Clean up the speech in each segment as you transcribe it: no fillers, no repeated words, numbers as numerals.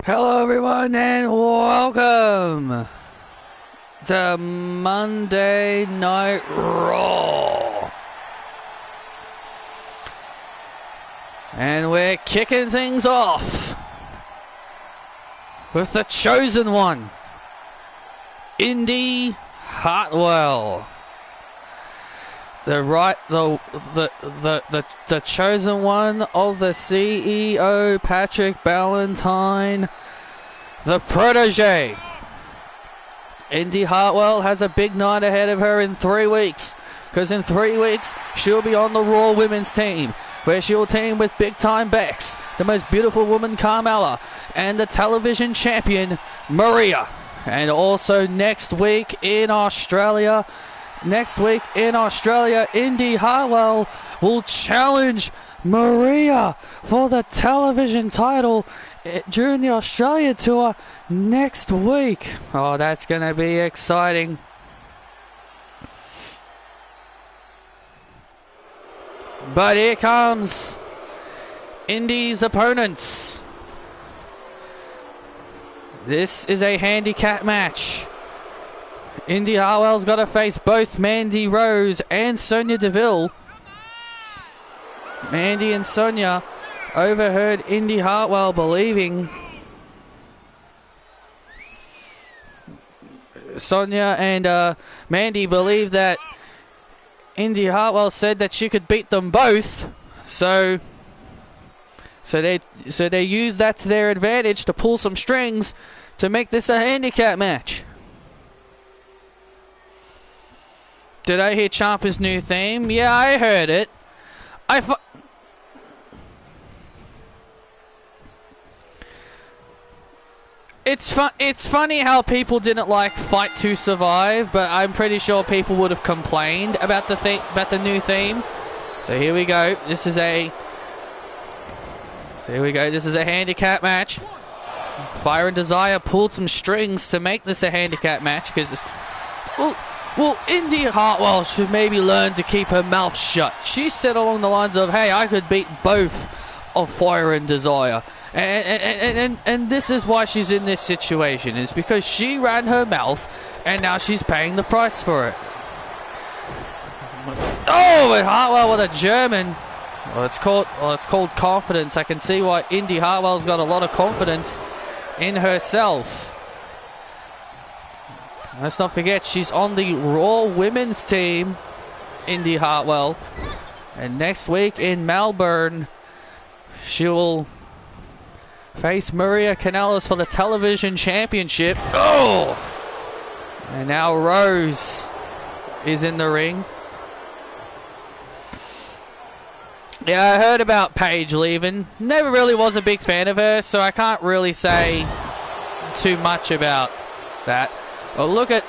Hello everyone and welcome to Monday Night Raw. And we're kicking things off with the chosen one, Indi Hartwell. The chosen one of the CEO, Patrick Ballantyne, the protege. Indi Hartwell has a big night ahead of her in 3 weeks, because in 3 weeks she'll be on the Raw women's team, where she'll team with big time Bex, the most beautiful woman Carmella, and the television champion Maria. And also next week in Australia, Indi Hartwell will challenge Maria for the television title during the Australia tour next week. Oh, that's going to be exciting. But here comes Indi's opponents. This is a handicap match. Indi Hartwell's got to face both Mandy Rose and Sonya Deville. Mandy and Sonya overheard Indi Hartwell believing Sonya and Mandy believed that Indi Hartwell said that she could beat them both, so they used that to their advantage to pull some strings to make this a handicap match. Did I hear Ciampa's new theme? Yeah, I heard it. It's funny how people didn't like Fight to Survive, but I'm pretty sure people would have complained about the new theme. So here we go. This is a handicap match. Fire and Desire pulled some strings to make this a handicap match because well, Indi Hartwell should maybe learn to keep her mouth shut. She said along the lines of, "Hey, I could beat both of Fire and Desire." And this is why she's in this situation. It's because she ran her mouth, and now she's paying the price for it. Oh, and Hartwell with a German. Well, it's called confidence. I can see why Indi Hartwell's got a lot of confidence in herself. Let's not forget, she's on the Raw women's team, Indi Hartwell. And next week in Melbourne, she will face Maria Kanellis for the television championship. Oh! And now Rose is in the ring. Yeah, I heard about Paige leaving. Never really was a big fan of her, so I can't really say too much about that. Oh, look at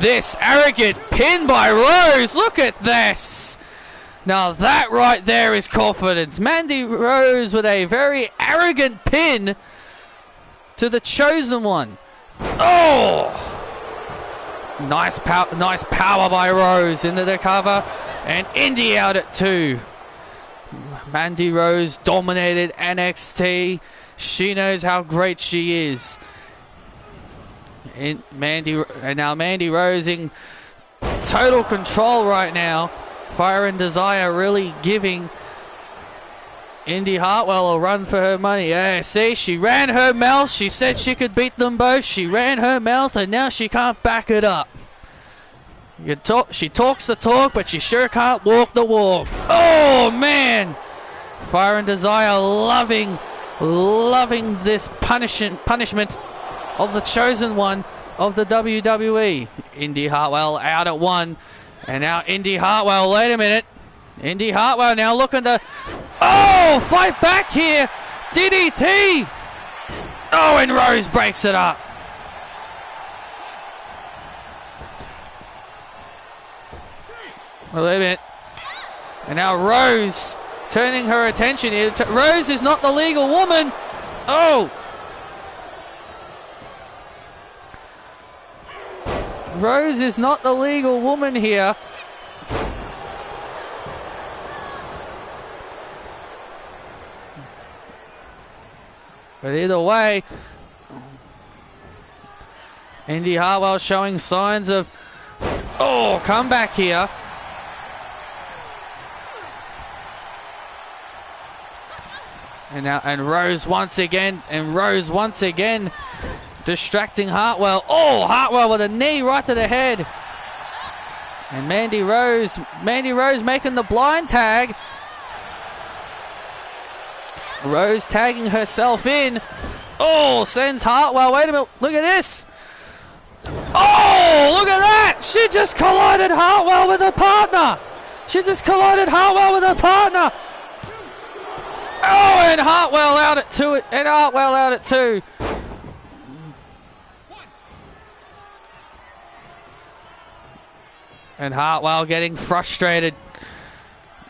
this arrogant pin by Rose. Look at this. Now that right there is confidence. Mandy Rose with a very arrogant pin to the chosen one. Oh! Nice power by Rose into the cover. And Indi out at 2. Mandy Rose dominated NXT. She knows how great she is. And now Mandy Rose in total control right now. Fire and Desire really giving Indi Hartwell a run for her money. Yeah, see, she ran her mouth. She said she could beat them both. She ran her mouth, and now she can't back it up. She talks the talk, but she sure can't walk the walk. Oh, man! Fire and Desire loving this punishment of the chosen one of the WWE. Indi Hartwell out at 1. And now Indi Hartwell, wait a minute. Indi Hartwell now looking to... Oh, fight back here. DDT. Oh, and Rose breaks it up. Well, wait a minute. And now Rose turning her attention here. Rose is not the legal woman. Oh. Rose is not the legal woman here. But either way, Indi Hartwell showing signs of comeback here. And Rose once again, distracting Hartwell. Oh, Hartwell with a knee right to the head. And Mandy Rose making the blind tag. Rose tagging herself in. Oh, sends Hartwell. Wait a minute, look at this. Oh, look at that. She just collided Hartwell with her partner. Oh, and Hartwell out at two. And Hartwell getting frustrated.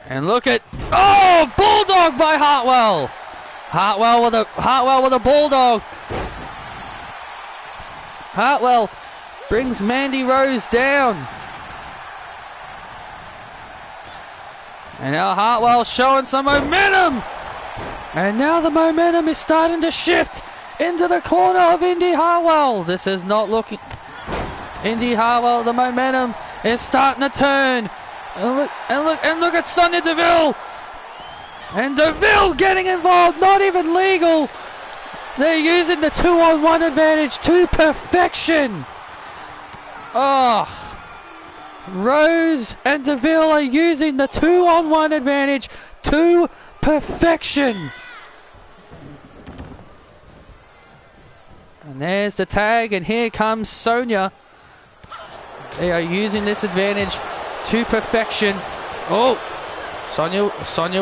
And look at bulldog by Hartwell. Hartwell with a bulldog. Hartwell brings Mandy Rose down. And now Hartwell showing some momentum. And now the momentum is starting to shift into the corner of Indi Hartwell. This is not looking... Indi Hartwell, the momentum is starting to turn. And look at Sonya Deville. And Deville getting involved, not even legal. They're using the 2-on-1 advantage to perfection. Rose and Deville are using the 2-on-1 advantage to perfection. And there's the tag, and here comes Sonya. They are using this advantage to perfection. Sonya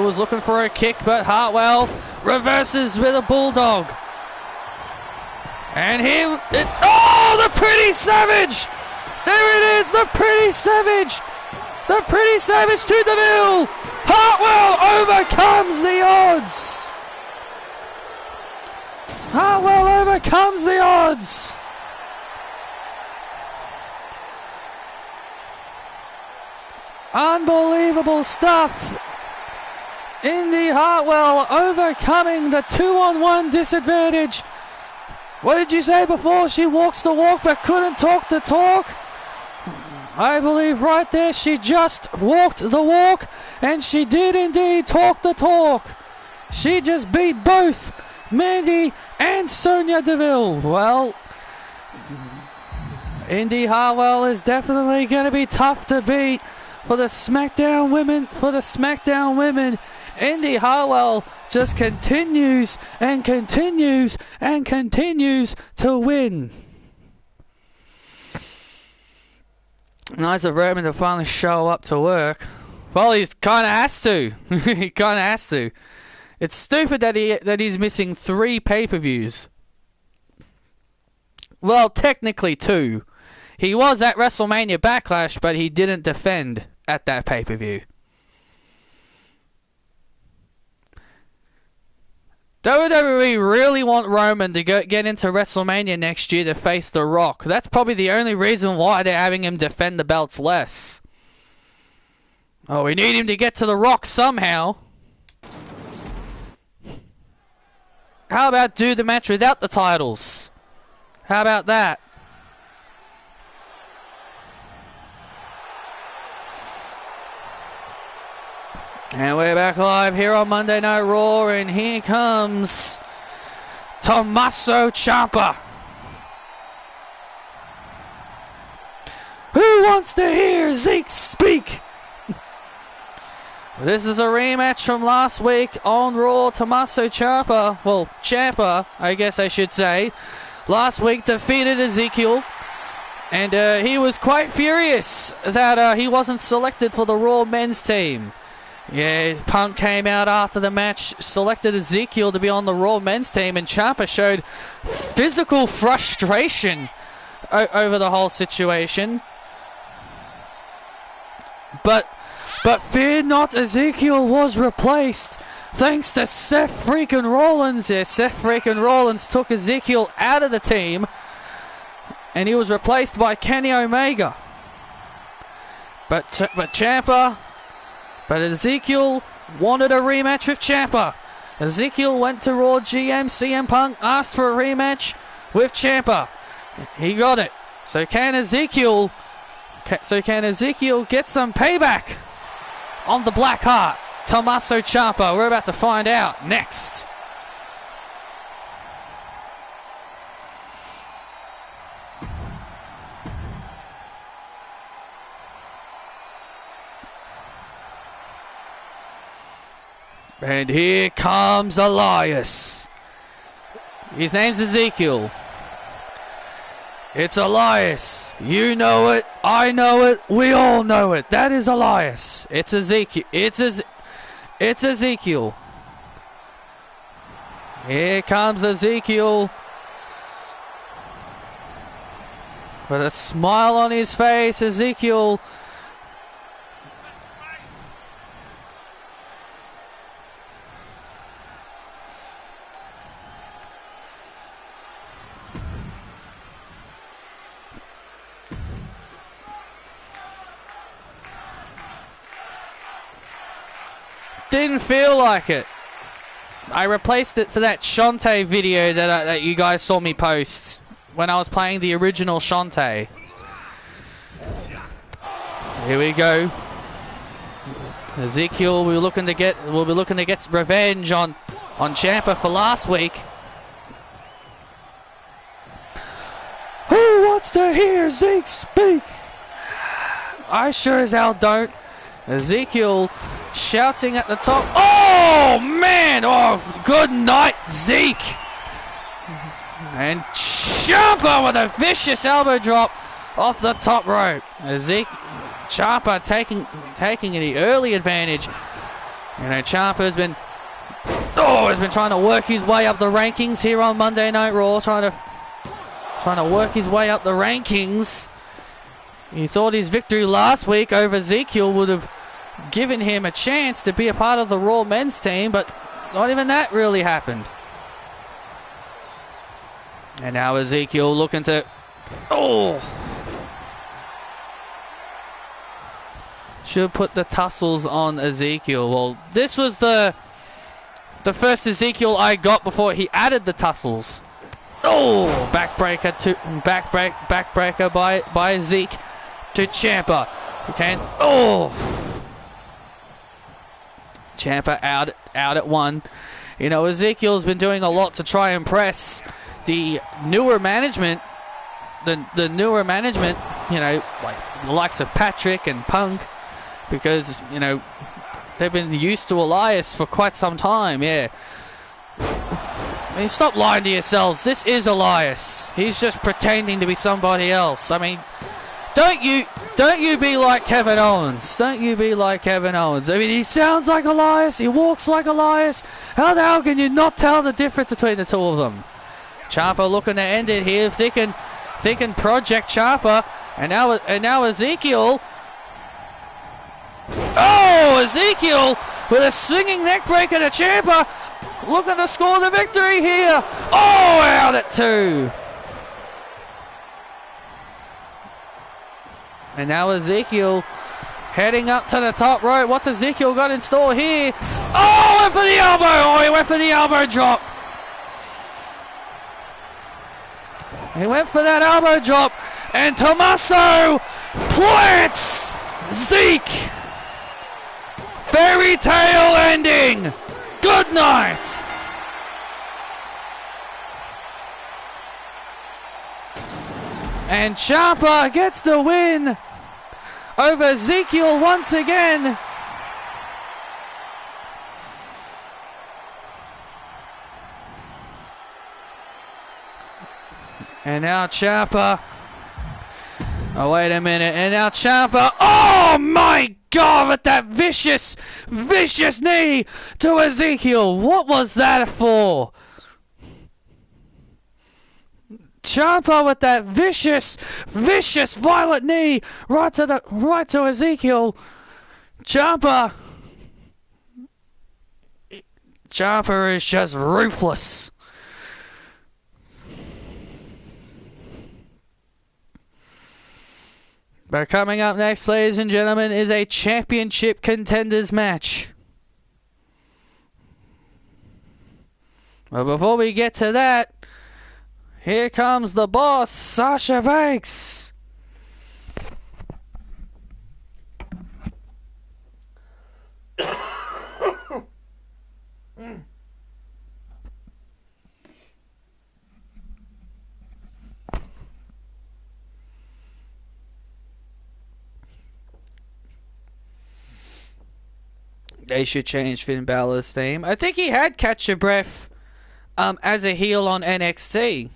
was looking for a kick, but Hartwell reverses with a bulldog. And here, the Pretty Savage! There it is, the Pretty Savage! The Pretty Savage to Deville! Hartwell overcomes the odds! Unbelievable stuff. Indi Hartwell overcoming the 2-on-1 disadvantage. What did you say before? She walks the walk but couldn't talk the talk. I believe right there she just walked the walk, and she did indeed talk the talk. She just beat both Mandy and Sonya Deville. Well, Indi Hartwell is definitely going to be tough to beat for the SmackDown women. Indi Hartwell just continues and continues and continues to win. Nice of Roman to finally show up to work. Well, he kind of has to. It's stupid that he's missing 3 pay-per-views. Well, technically 2. He was at WrestleMania Backlash, but he didn't defend at that pay-per-view. WWE really want Roman to get into WrestleMania next year to face The Rock. That's probably the only reason why they're having him defend the belts less. Oh, we need him to get to The Rock somehow. How about do the match without the titles? How about that? And we're back live here on Monday Night Raw, and here comes Tommaso Ciampa. Who wants to hear Zeke speak? This is a rematch from last week on Raw. Tommaso Ciampa, well, Ciampa, I guess I should say, last week defeated Ezekiel. And he was quite furious that he wasn't selected for the Raw men's team. Yeah, Punk came out after the match, selected Ezekiel to be on the Raw men's team, and Ciampa showed physical frustration over the whole situation. But fear not, Ezekiel was replaced thanks to Seth freaking Rollins. Yeah, Seth freaking Rollins took Ezekiel out of the team, and he was replaced by Kenny Omega. But Ezekiel wanted a rematch with Ciampa. Ezekiel went to Raw GM. CM Punk asked for a rematch with Ciampa. He got it. So can Ezekiel get some payback on the Black Heart, Tommaso Ciampa? We're about to find out next. And here comes Elias. His name's Ezekiel. It's Elias. You know it. I know it. We all know it. That is Elias. It's Ezekiel. It's Ezekiel. Here comes Ezekiel. With a smile on his face, Ezekiel. Didn't feel like it. I replaced it for that Shantae video that you guys saw me post when I was playing the original Shantae. Here we go. Ezekiel, we'll be looking to get revenge on Ciampa for last week. Who wants to hear Zeke speak? I sure as hell don't. Ezekiel shouting at the top. Oh, man! Oh, good night, Zeke! And Ciampa with a vicious elbow drop off the top rope. Ciampa taking the early advantage. You know, Ciampa has been trying to work his way up the rankings here on Monday Night Raw, trying to work his way up the rankings. He thought his victory last week over Ezekiel would have given him a chance to be a part of the Raw men's team, but not even that really happened. And now Ezekiel looking to... Oh! Should put the tussles on Ezekiel. Well, this was the first Ezekiel I got before he added the tussles. Oh! Backbreaker by Zeke to Ciampa. Okay. Oh! Ciampa out at one. You know, Ezekiel's been doing a lot to try and impress the newer management. The newer management, you know, like the likes of Patrick and Punk, because, you know, they've been used to Elias for quite some time, yeah. I mean, stop lying to yourselves. This is Elias. He's just pretending to be somebody else. I mean, don't you be like Kevin Owens. Don't you be like Kevin Owens. I mean, he sounds like Elias. He walks like Elias. How the hell can you not tell the difference between the two of them? Ciampa looking to end it here. Thinking Project Ciampa. And now Ezekiel. Oh, Ezekiel with a swinging neckbreaker to Ciampa. Looking to score the victory here. Oh, out at 2. And now Ezekiel heading up to the top rope. What's Ezekiel got in store here? Oh, went for the elbow. Oh, he went for the elbow drop. He went for that elbow drop. And Tommaso plants Zeke. Fairy tale ending. Good night. And Ciampa gets the win over Ezekiel once again. And now Ciampa. Oh, wait a minute. And now Ciampa. Oh, my God, with that vicious knee to Ezekiel. What was that for? Ciampa with that vicious, violent knee right to Ezekiel. Ciampa is just ruthless. But coming up next, ladies and gentlemen, is a championship contenders match. But before we get to that, here comes the boss, Sasha Banks. They should change Finn Balor's theme. I think he had Catch Your Breath as a heel on NXT.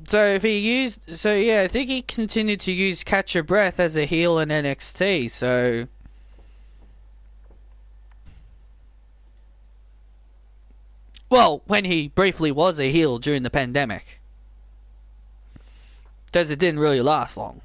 So if he used, so yeah, I think he continued to use Catch Your Breath as a heel in NXT. So well, when he briefly was a heel during the pandemic, because it didn't really last long.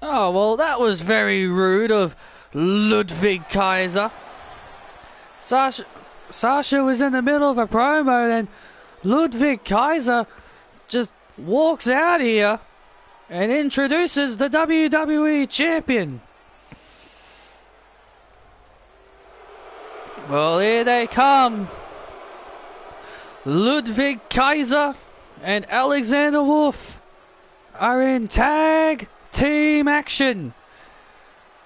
Oh, well, that was very rude of Ludwig Kaiser. Sasha was in the middle of a promo, and Ludwig Kaiser just walks out here and introduces the WWE Champion. Well, here they come. Ludwig Kaiser and Alexander Wolf are in tag team action.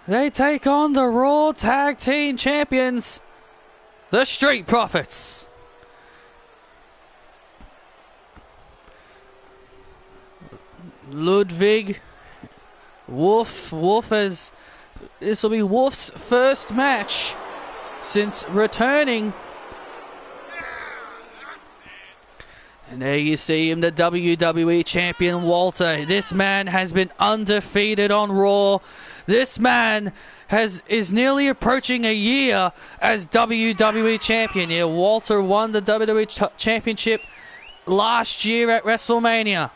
They take on the Raw Tag Team Champions, the Street Profits. Ludwig Wolf as this will be Wolf's first match since returning. And there you see him, the WWE Champion Walter. This man has been undefeated on Raw. This man is nearly approaching a year as WWE Champion. Yeah, Walter won the WWE Championship last year at WrestleMania.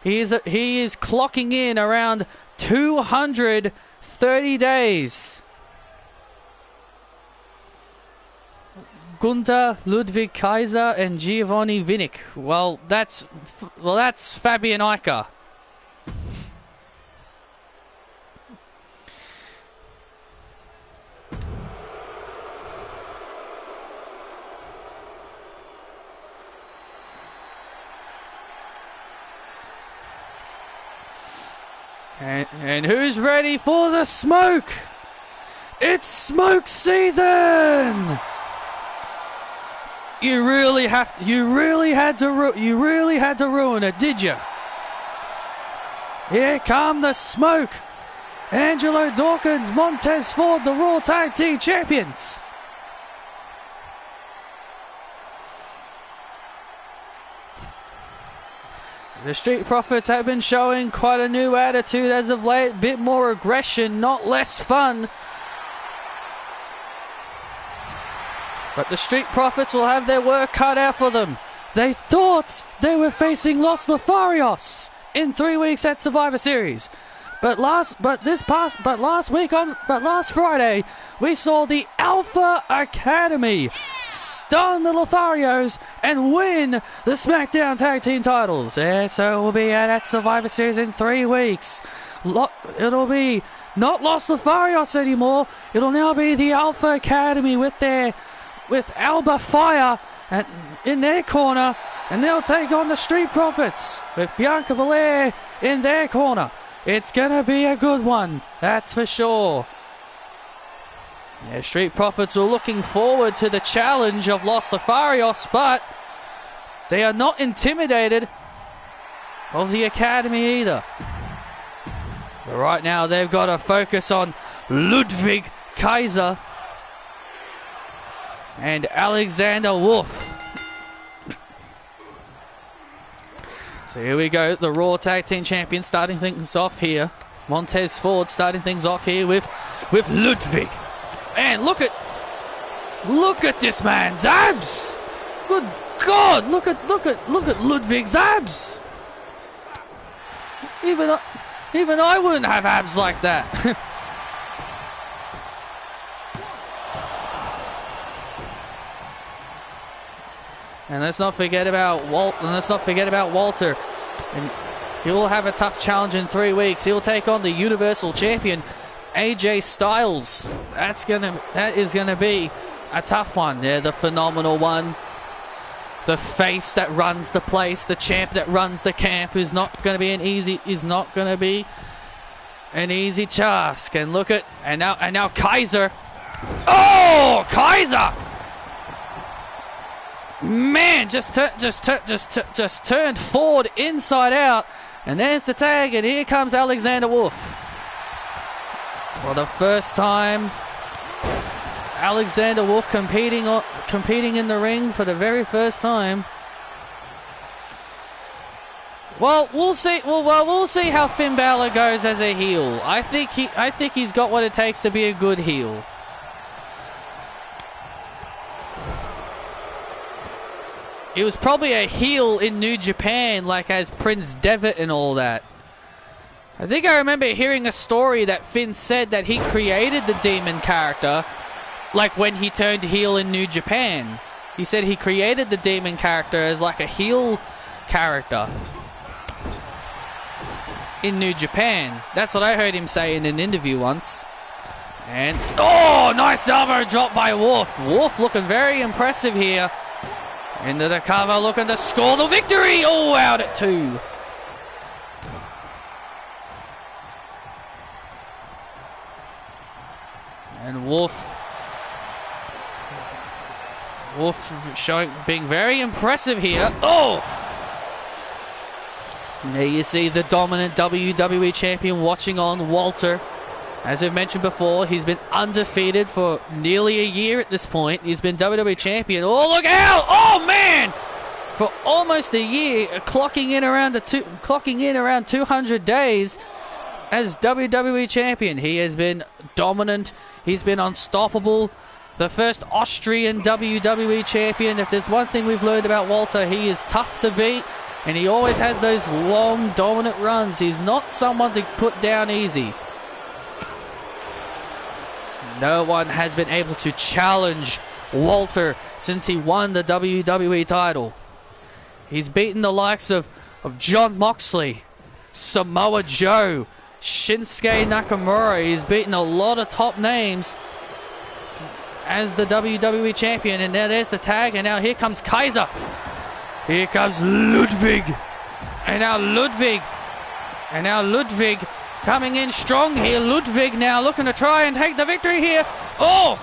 He is clocking in around 230 days. Gunther, Ludwig Kaiser, and Giovanni Vinnick. Well, that's Fabian Aichner. And who's ready for the smoke? It's smoke season! You really had to ruin it, did you? Here come the smoke. Angelo Dawkins, Montez Ford, the Raw Tag Team Champions. The Street Profits have been showing quite a new attitude as of late. Bit more aggression, not less fun. But the Street Profits will have their work cut out for them. They thought they were facing Los Lotharios in 3 weeks at Survivor Series. But last Friday, we saw the Alpha Academy stun the Lotharios and win the SmackDown Tag Team titles. Yeah, so we'll be at Survivor Series in 3 weeks. It'll be not Los Lotharios anymore. It'll now be the Alpha Academy with Alba Fire in their corner, and they'll take on the Street Profits with Bianca Belair in their corner. It's going to be a good one, that's for sure. Yeah, Street Profits are looking forward to the challenge of Los Lotharios, but they are not intimidated of the Academy either. But right now they've got to focus on Ludwig Kaiser and Alexander Wolf. So here we go, the Raw Tag Team Champions starting things off here. Montez Ford starting things off here with Ludwig. And look at this man's abs! Good God, look at Ludwig's abs! Even I wouldn't have abs like that. And let's not forget about Walter. And he'll have a tough challenge in 3 weeks. He'll take on the Universal Champion, AJ Styles. That is gonna be a tough one. Yeah, the phenomenal one. The face that runs the place, the champ that runs the camp is not gonna be an easy task. And look at now Kaiser. Oh, Kaiser! Man, just turned Ford inside out, and there's the tag, and here comes Alexander Wolf. For the first time, Alexander Wolf competing in the ring for the very first time. Well, we'll see. We'll see how Finn Balor goes as a heel. I think he's got what it takes to be a good heel. He was probably a heel in New Japan, like as Prince Devitt and all that. I think I remember hearing a story that Finn said that he created the demon character, like when he turned heel in New Japan. He said he created the demon character as like a heel character in New Japan. That's what I heard him say in an interview once. And, oh, nice elbow drop by Wolf. Wolf looking very impressive here. Into the cover, looking to score the victory. Oh, out at 2. And Wolf being very impressive here. Oh! And there you see the dominant WWE Champion watching on Walter. As I've mentioned before, he's been undefeated for nearly a year at this point. He's been WWE Champion. Oh, look out! Oh, man! For almost a year, clocking in around 200 days as WWE Champion. He has been dominant. He's been unstoppable. The first Austrian WWE Champion. If there's one thing we've learned about Walter, he is tough to beat, and he always has those long, dominant runs. He's not someone to put down easy. No one has been able to challenge Walter since he won the WWE title. He's beaten the likes of Jon Moxley, Samoa Joe, Shinsuke Nakamura. He's beaten a lot of top names as the WWE Champion. And now there's the tag, and now here comes Kaiser. Here comes Ludwig. And now Ludwig coming in strong here. Ludwig now looking to try and take the victory here. Oh!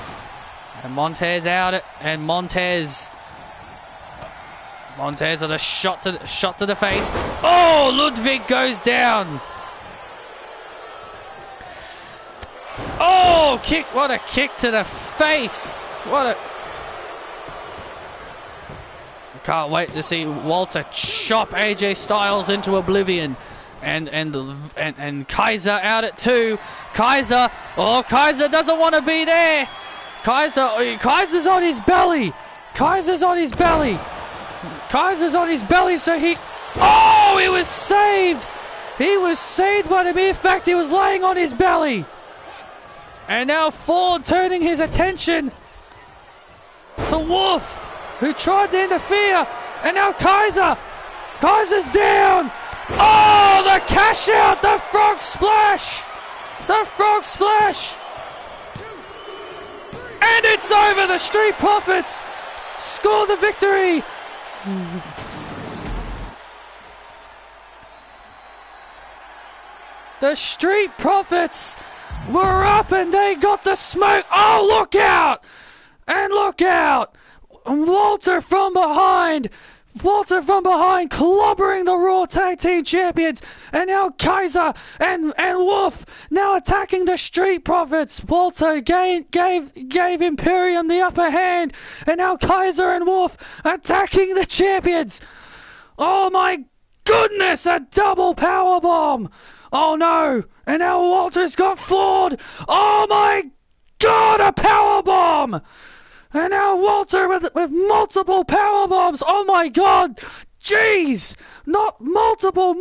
And Montez out it. And Montez with a shot to the face. Oh! Ludwig goes down. Oh! Kick! What a kick to the face. I can't wait to see Walter chop AJ Styles into oblivion. And Kaiser out at 2. Kaiser doesn't want to be there. Kaiser's on his belly. Kaiser's on his belly. Kaiser's on his belly, so he... Oh, he was saved. He was saved by the mere fact he was laying on his belly. And now Ford turning his attention to Wolf, who tried to interfere. And now Kaiser's down. Oh, the cash out, the frog splash. The frog splash. And it's over. The Street Profits score the victory. The Street Profits were up and they got the smoke. Oh, look out. And look out. Walter from behind. Walter from behind clobbering the Raw Tag Team Champions. And now Kaiser and Wolf now attacking the Street Profits. Walter gave Imperium the upper hand. And now Kaiser and Wolf attacking the champions. Oh my goodness, a double powerbomb. Oh no. And now Walter's got Ford. Oh my God, a powerbomb. And now Walter with multiple power bombs. Oh my God. Jeez. Not multiple.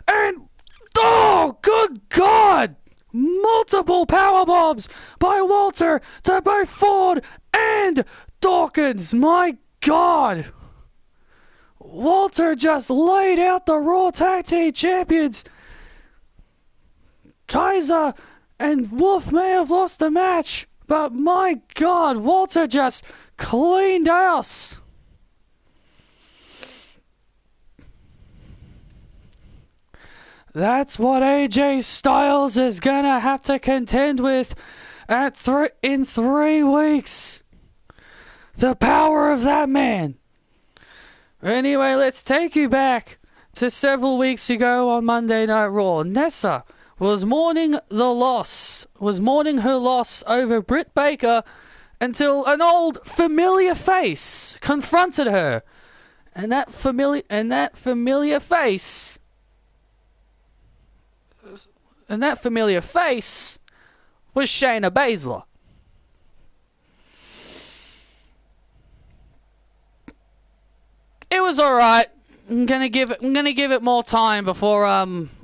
And, oh, good God. Multiple power bombs by Walter to both Ford and Dawkins. My God. Walter just laid out the Raw Tag Team Champions. Kaiser and Wolf may have lost the match, but my God, Walter just cleaned house. That's what AJ Styles is gonna have to contend with in 3 weeks. The power of that man. Anyway, let's take you back to several weeks ago on Monday Night Raw. Nessa was mourning her loss over Britt Baker until an old familiar face confronted her. And that familiar face was Shayna Baszler. It was alright. I'm gonna give it more time before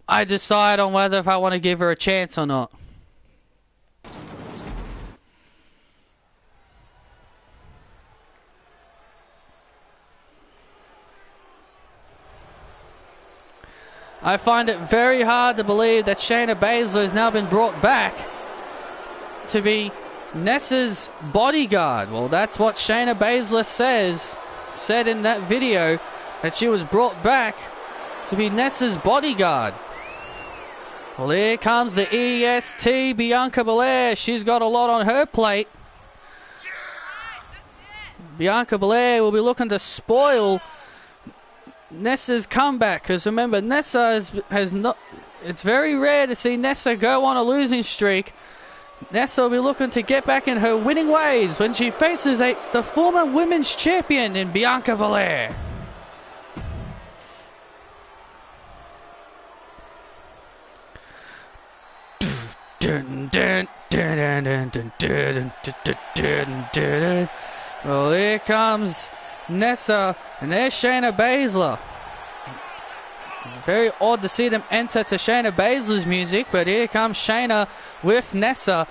I decide on whether if I want to give her a chance or not. I find it very hard to believe that Shayna Baszler has now been brought back to be Nessa's bodyguard. Well, that's what Shayna Baszler said in that video, that she was brought back to be Nessa's bodyguard. Well, here comes the EST, Bianca Belair. She's got a lot on her plate. Bianca Belair will be looking to spoil Nessa's comeback, because remember, Nessa has not. It's very rare to see Nessa go on a losing streak. Nessa will be looking to get back in her winning ways when she faces the former women's champion in Bianca Belair. Well, here comes Nessa, and there's Shayna Baszler. Very odd to see them enter to Shayna Baszler's music, but here comes Shayna with Nessa.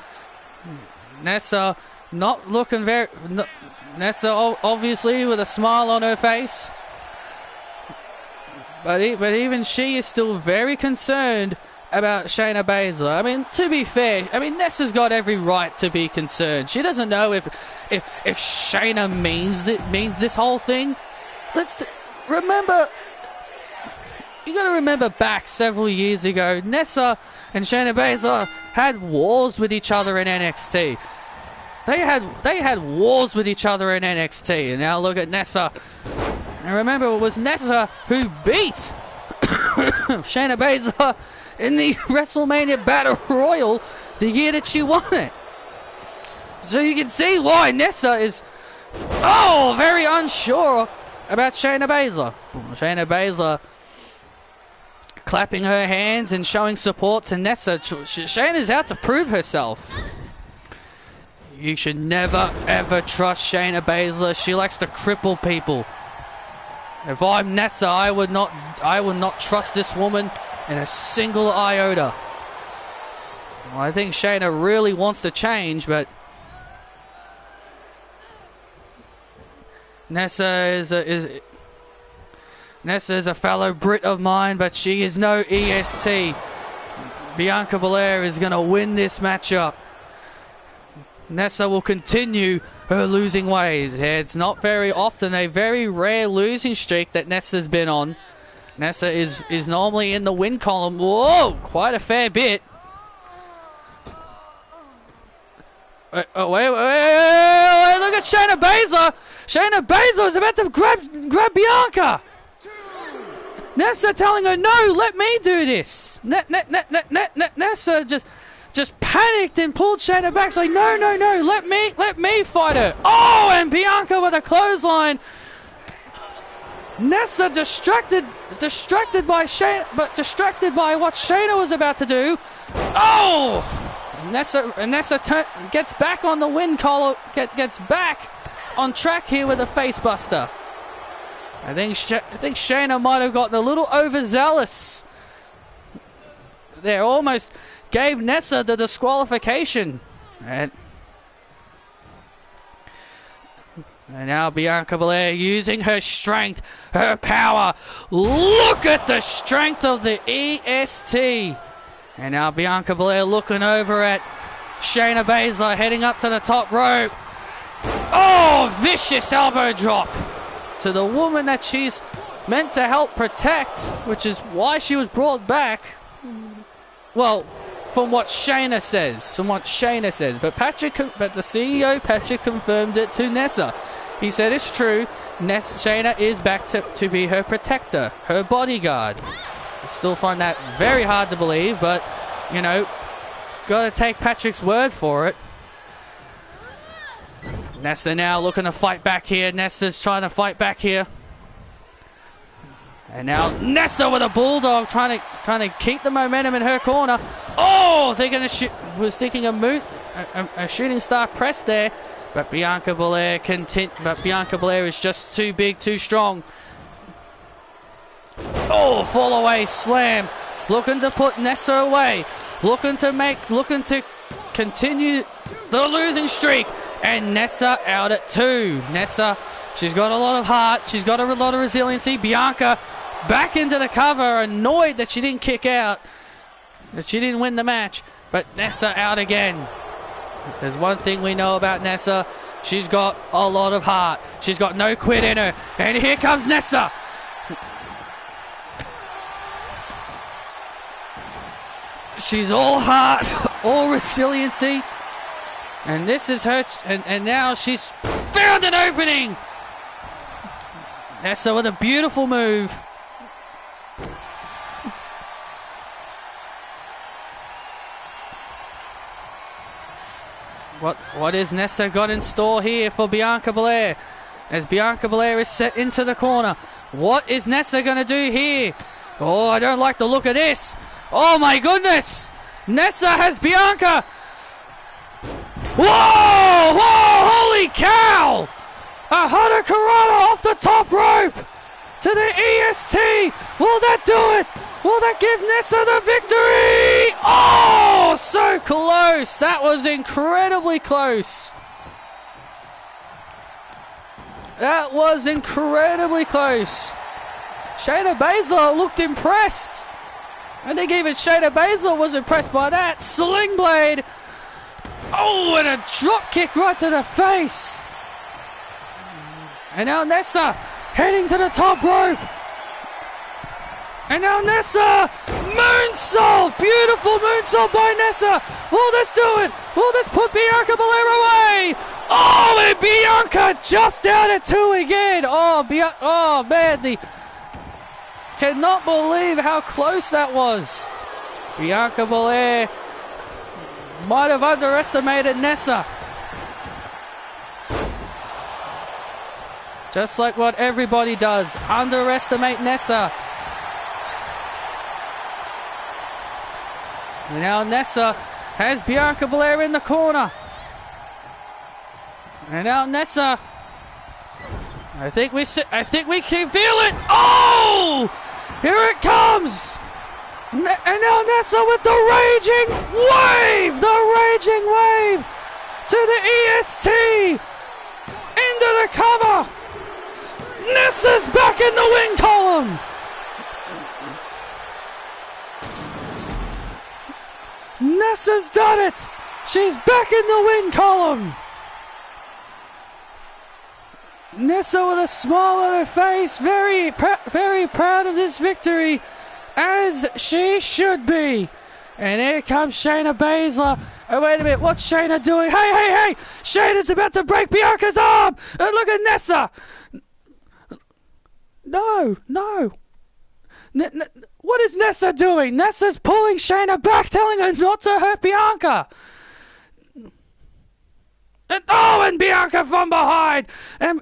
Nessa not looking very... Nessa obviously with a smile on her face. But even she is still very concerned about Shayna Baszler. I mean, to be fair, Nessa's got every right to be concerned. She doesn't know if Shayna means this whole thing. Remember... You got to remember back several years ago, Nessa and Shayna Baszler had wars with each other in NXT. They had wars with each other in NXT, and now look at Nessa. And remember, it was Nessa who beat Shayna Baszler in the WrestleMania Battle Royal the year that she won it. So you can see why Nessa is very unsure about Shayna Baszler. Shayna Baszler clapping her hands and showing support to Nessa. Shayna's out to prove herself. You should never, ever trust Shayna Baszler. She likes to cripple people. If I'm Nessa, I would not trust this woman in a single iota. Well, I think Shayna really wants to change, but Nessa is a fellow Brit of mine, but she is no EST. Bianca Belair is going to win this matchup. Nessa will continue her losing ways. It's not very often, a very rare losing streak that Nessa's been on. Nessa is normally in the win column. Whoa, quite a fair bit. Wait, look at Shayna Baszler. Shayna Baszler is about to grab Bianca. Nessa telling her, no, let me do this. Nessa just panicked and pulled Shayna back. She's like, no, let me fight her. Oh, and Bianca with a clothesline. Nessa distracted by Shayna, but distracted by what Shayna was about to do. Oh, Nessa gets back on the win column, gets back on track here with a face buster. I think Shayna might have gotten a little overzealous. They almost gave Nessa the disqualification. And now Bianca Belair using her strength, her power. Look at the strength of the EST. And now Bianca Belair looking over at Shayna Baszler heading up to the top rope. Oh, vicious elbow drop to the woman that she's meant to help protect, which is why she was brought back. Well, from what Shayna says. But the CEO, Patrick, confirmed it to Nessa. He said it's true. Shayna is back to be her protector, her bodyguard. I still find that very hard to believe, but, you know, got to take Patrick's word for it. Nessa now looking to fight back here. Nessa's trying to fight back here. And now Nessa with a bulldog trying to keep the momentum in her corner. Oh, they're going to was thinking a shooting star press there, but Bianca Belair is just too big, too strong. Oh, fall away slam, looking to put Nessa away, looking to continue the losing streak, and Nessa out at 2. Nessa, she's got a lot of heart, she's got a lot of resiliency. Bianca back into the cover, annoyed that she didn't kick out, that she didn't win the match, but Nessa out again. If there's one thing we know about Nessa, she's got a lot of heart. She's got no quit in her, and here comes Nessa. She's all heart, all resiliency, and this is her, and now she's found an opening. Nessa with a beautiful move. What is Nessa got in store here for Bianca Belair? As Bianca Belair is set into the corner. What is Nessa going to do here? Oh, I don't like the look of this. Oh my goodness! Nessa has Bianca! Whoa! Whoa! Holy cow! A Hurricanrana off the top rope to the EST! Will that do it? Will that give Nessa the victory? Oh! So close! That was incredibly close. That was incredibly close. Shayna Baszler looked impressed. I think even Shayna Baszler was impressed by that. Sling blade. Oh, and a drop kick right to the face. And now Nessa heading to the top rope. And now Nessa, moonsault, beautiful moonsault by Nessa. Will this do it? Will this put Bianca Belair away? Oh, and Bianca just out at 2 again. Oh man, cannot believe how close that was. Bianca Belair might have underestimated Nessa. Just like what everybody does, underestimate Nessa. Now Nessa has Bianca Belair in the corner. And now Nessa. I think we can feel it. Oh! Here it comes. And now Nessa with the raging wave. The raging wave to the EST. Into the cover. Nessa's back in the win column. Nessa's done it. She's back in the win column. Nessa with a smile on her face, very proud of this victory, as she should be. And here comes Shayna Baszler. Oh, wait a minute, what's Shayna doing? Hey! Shayna's about to break Bianca's arm! And look at Nessa! No. What is Nessa doing? Nessa's pulling Shayna back, telling her not to hurt Bianca. And Bianca from behind. And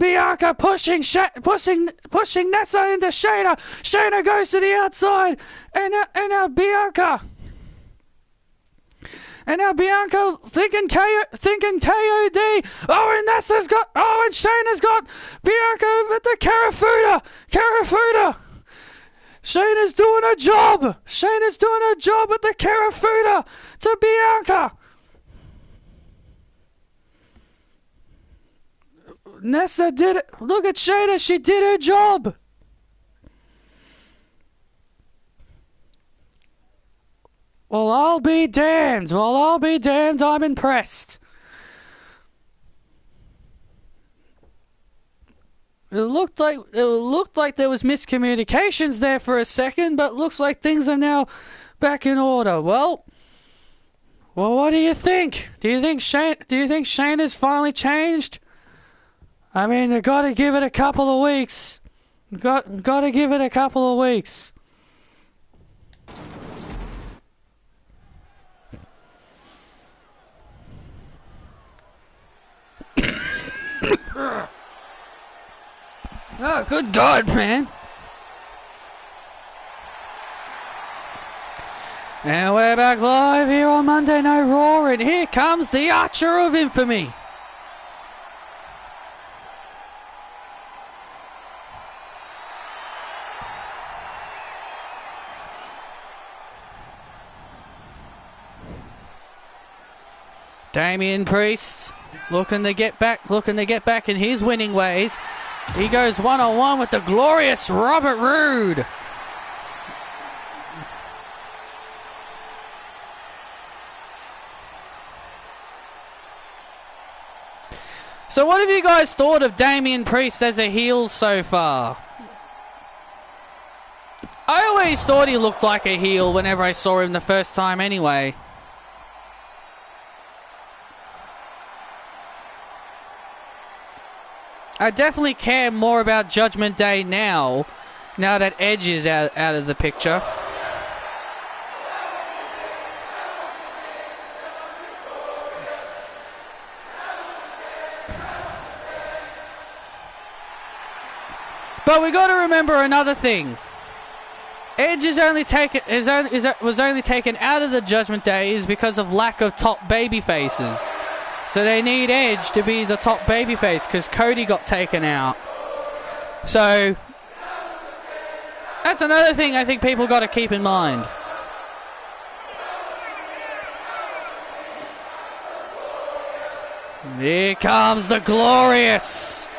Bianca pushing Nessa into Shayna. Shayna goes to the outside. And now Bianca. And now Bianca thinking KOD. And Nessa's got. And Shayna's got Bianca with the Karafuda. Shayna's doing her job. With the Karafuda to Bianca. Nessa did it. Look at Shayna. She did her job. Well, I'll be damned. I'm impressed. It looked like there was miscommunications there for a second, but looks like things are now back in order. Well, what do you think? Do you think Shayna's finally changed? I mean, they got to give it a couple of weeks. Got to give it a couple of weeks. Oh, good God, man. And we're back live here on Monday Night Raw, and here comes the Archer of Infamy. Damian Priest looking to get back in his winning ways. He goes one-on-one with the glorious Robert Roode. So what have you guys thought of Damian Priest as a heel so far? I always thought he looked like a heel whenever I saw him the first time anyway. I definitely care more about Judgment Day now that Edge is out of the picture. But we got to remember another thing. Edge was only taken out of the Judgment Days because of lack of top baby faces. So they need Edge to be the top babyface because Cody got taken out. So that's another thing I think people got to keep in mind. Here comes the glorious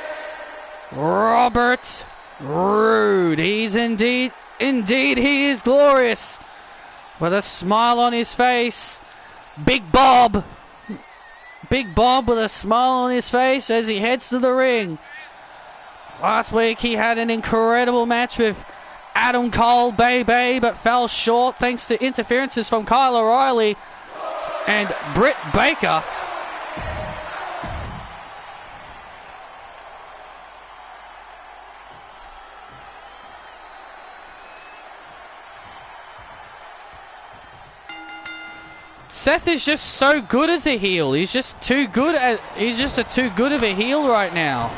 Robert Roode. He's indeed he is glorious. With a smile on his face. Big Bob with a smile on his face as he heads to the ring. Last week he had an incredible match with Adam Cole, Bay, but fell short thanks to interferences from Kyle O'Reilly and Britt Baker. Seth is just so good as a heel. He's just too good of a heel right now.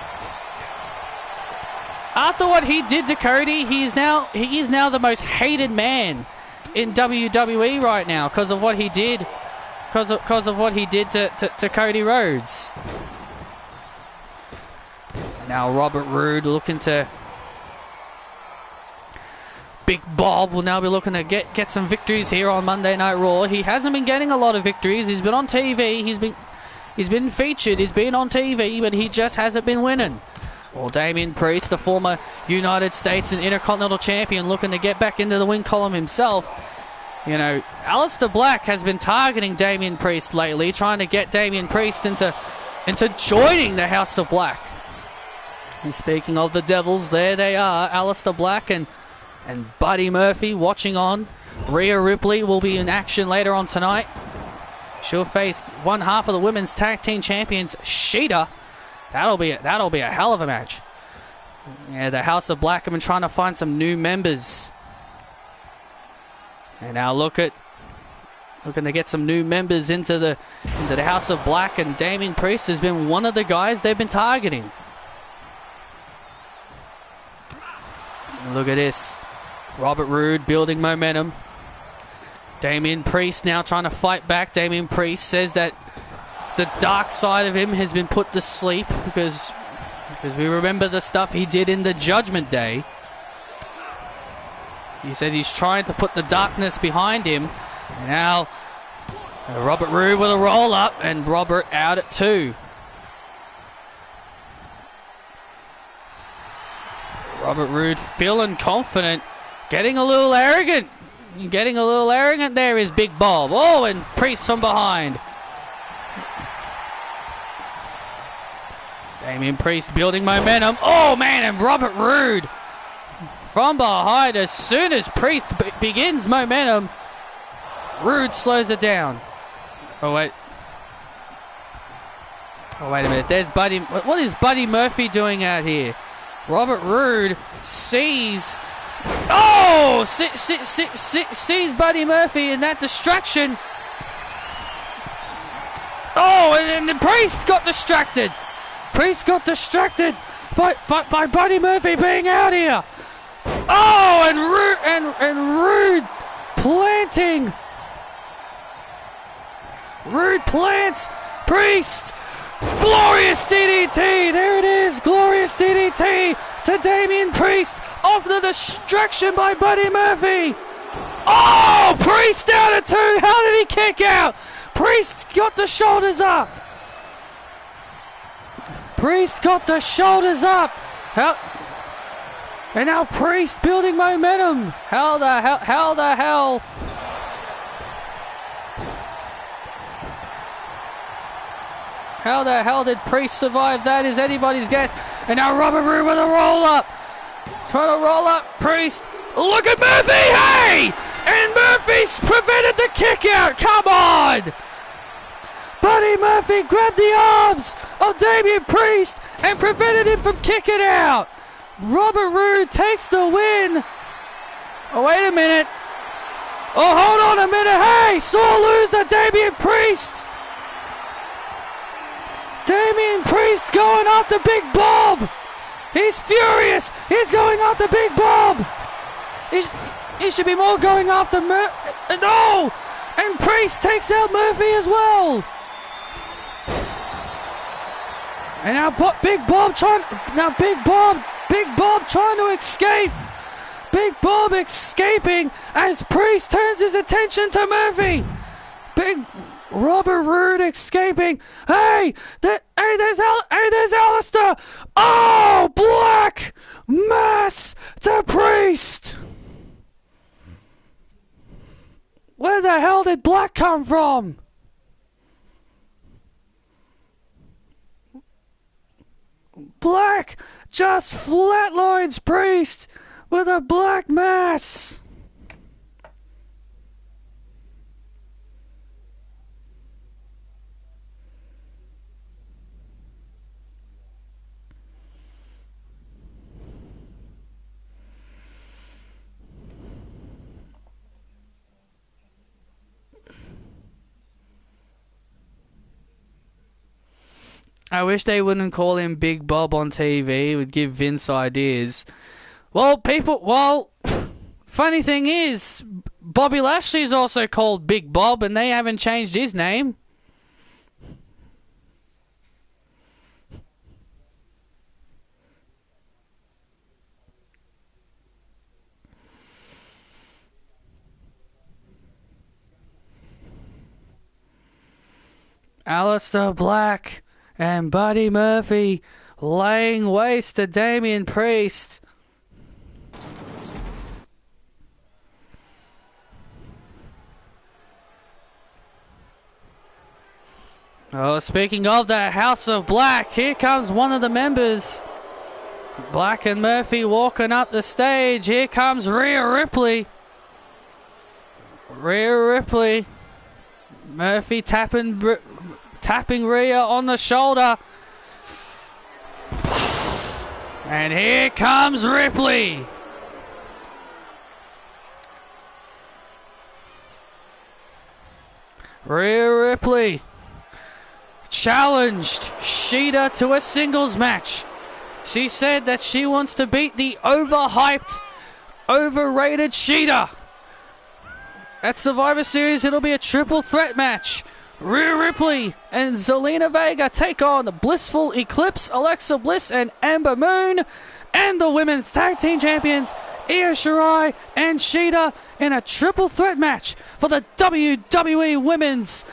After what he did to Cody, he is now the most hated man in WWE right now because of what he did. Because of what he did to Cody Rhodes. Now Robert Roode looking to... Big Bob will now be looking to get some victories here on Monday Night Raw. He hasn't been getting a lot of victories. He's been on TV. He's been featured. He's been on TV, but he just hasn't been winning. Well, Damian Priest, the former United States and Intercontinental Champion, looking to get back into the win column himself. You know, Aleister Black has been targeting Damian Priest lately, trying to get Damian Priest into joining the House of Black. And speaking of the Devils, there they are, Aleister Black and Buddy Murphy watching on. Rhea Ripley will be in action later on tonight. She'll face one half of the women's tag team champions, Sheeta. That'll be a hell of a match. Yeah, the House of Black have been trying to find some new members. And now looking to get some new members into the House of Black, and Damian Priest has been one of the guys they've been targeting. Look at this. Robert Roode building momentum. Damian Priest now trying to fight back. Damian Priest says that the dark side of him has been put to sleep because we remember the stuff he did in the Judgment Day. He said he's trying to put the darkness behind him. Now, Robert Roode with a roll-up, and Robert out at 2. Robert Roode feeling confident. Getting a little arrogant. There is Big Bob. Oh, and Priest from behind. Damian Priest building momentum. Oh, man, and Robert Roode from behind. As soon as Priest begins momentum, Roode slows it down. Oh, wait a minute. There's Buddy. What is Buddy Murphy doing out here? Robert Roode sees... Oh! Sees Buddy Murphy in that distraction. Oh, and the Priest got distracted. By Buddy Murphy being out here. Oh, and Roode planting. Roode plants Priest. Glorious DDT. There it is. Glorious DDT to Damian Priest off the distraction by Buddy Murphy. Oh, Priest out at 2. How did he kick out? Priest got the shoulders up. And now Priest building momentum. How the hell? How the hell did Priest survive that is anybody's guess. And now Robert Roode with a roll-up. Trying to roll up Priest. Look at Murphy, hey! And Murphy's prevented the kick out. Come on! Buddy Murphy grabbed the arms of Damian Priest and prevented him from kicking out. Robert Roode takes the win. Oh, wait a minute. Oh, hold on a minute. Hey, sore loser Damian Priest. Damian Priest going after Big Bob. He's furious. He's going after Big Bob. He should be more going after No! And Priest takes out Murphy as well. And now Big Bob trying to escape. Big Bob escaping as Priest turns his attention to Murphy. Big Robert Roode escaping. Hey, there's Aleister. Oh, Black Mass to Priest. Where the hell did Black come from? Black just flatlines Priest with a Black Mass. I wish they wouldn't call him Big Bob on TV. It would give Vince ideas. Well, funny thing is, Bobby Lashley's also called Big Bob, and they haven't changed his name. Alistair Black and Buddy Murphy laying waste to Damian Priest. Oh, speaking of the House of Black, here comes one of the members. Black and Murphy walking up the stage. Here comes Rhea Ripley. Rhea Ripley. Murphy tapping Rhea on the shoulder. And here comes Ripley. Rhea Ripley challenged Shida to a singles match. She said that she wants to beat the overhyped, overrated Shida. At Survivor Series, it'll be a triple threat match. Rhea Ripley and Zelina Vega take on Blissful Eclipse, Alexa Bliss, and Ember Moon, and the women's tag team champions Io Shirai and Shida in a triple threat match for the WWE Women's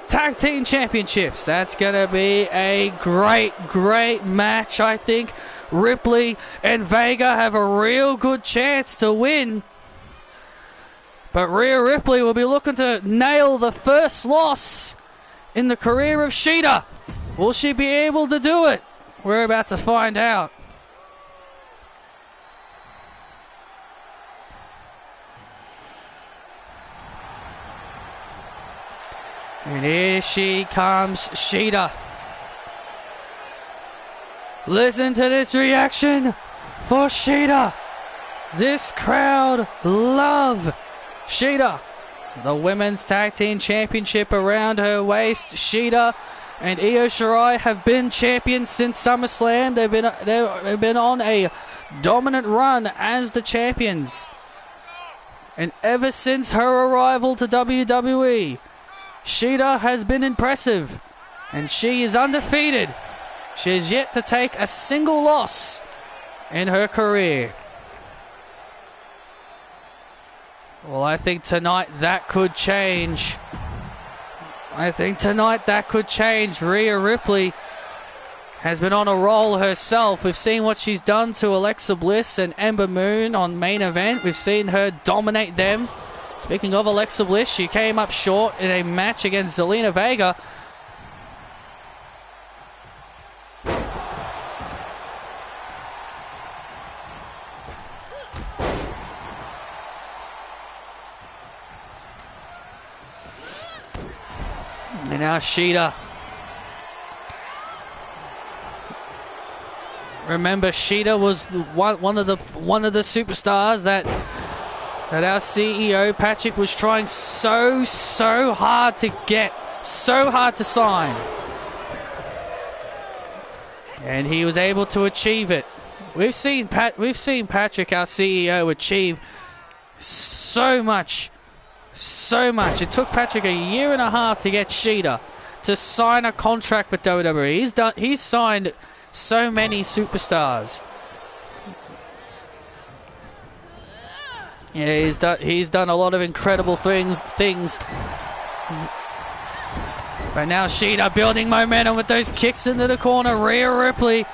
Tag Team Championships. That's going to be a great match, I think. Ripley and Vega have a real good chance to win. But Rhea Ripley will be looking to nail the first loss in the career of Shida. Will she be able to do it? We're about to find out. And here she comes, Shida. Listen to this reaction for Shida. This crowd love Shida. The Women's Tag Team Championship around her waist. Shida and Io Shirai have been champions since SummerSlam. They've been on a dominant run as the champions. And ever since her arrival to WWE, Shida has been impressive, and she is undefeated. She has yet to take a single loss in her career. Well, I think tonight that could change. Rhea Ripley has been on a roll herself. We've seen what she's done to Alexa Bliss and Ember Moon on Main Event. We've seen her dominate them. Speaking of Alexa Bliss, she came up short in a match against Zelina Vega. And now Shida. Remember, Shida was one of the superstars that our CEO Patrick was trying so hard to get, so hard to sign, and he was able to achieve it. We've seen Patrick, our CEO, achieve so much. It took Patrick a year and a half to get Shida to sign a contract with WWE. He's signed so many superstars. Yeah, he's done a lot of incredible things. But now Shida building momentum with those kicks into the corner. Rhea Ripley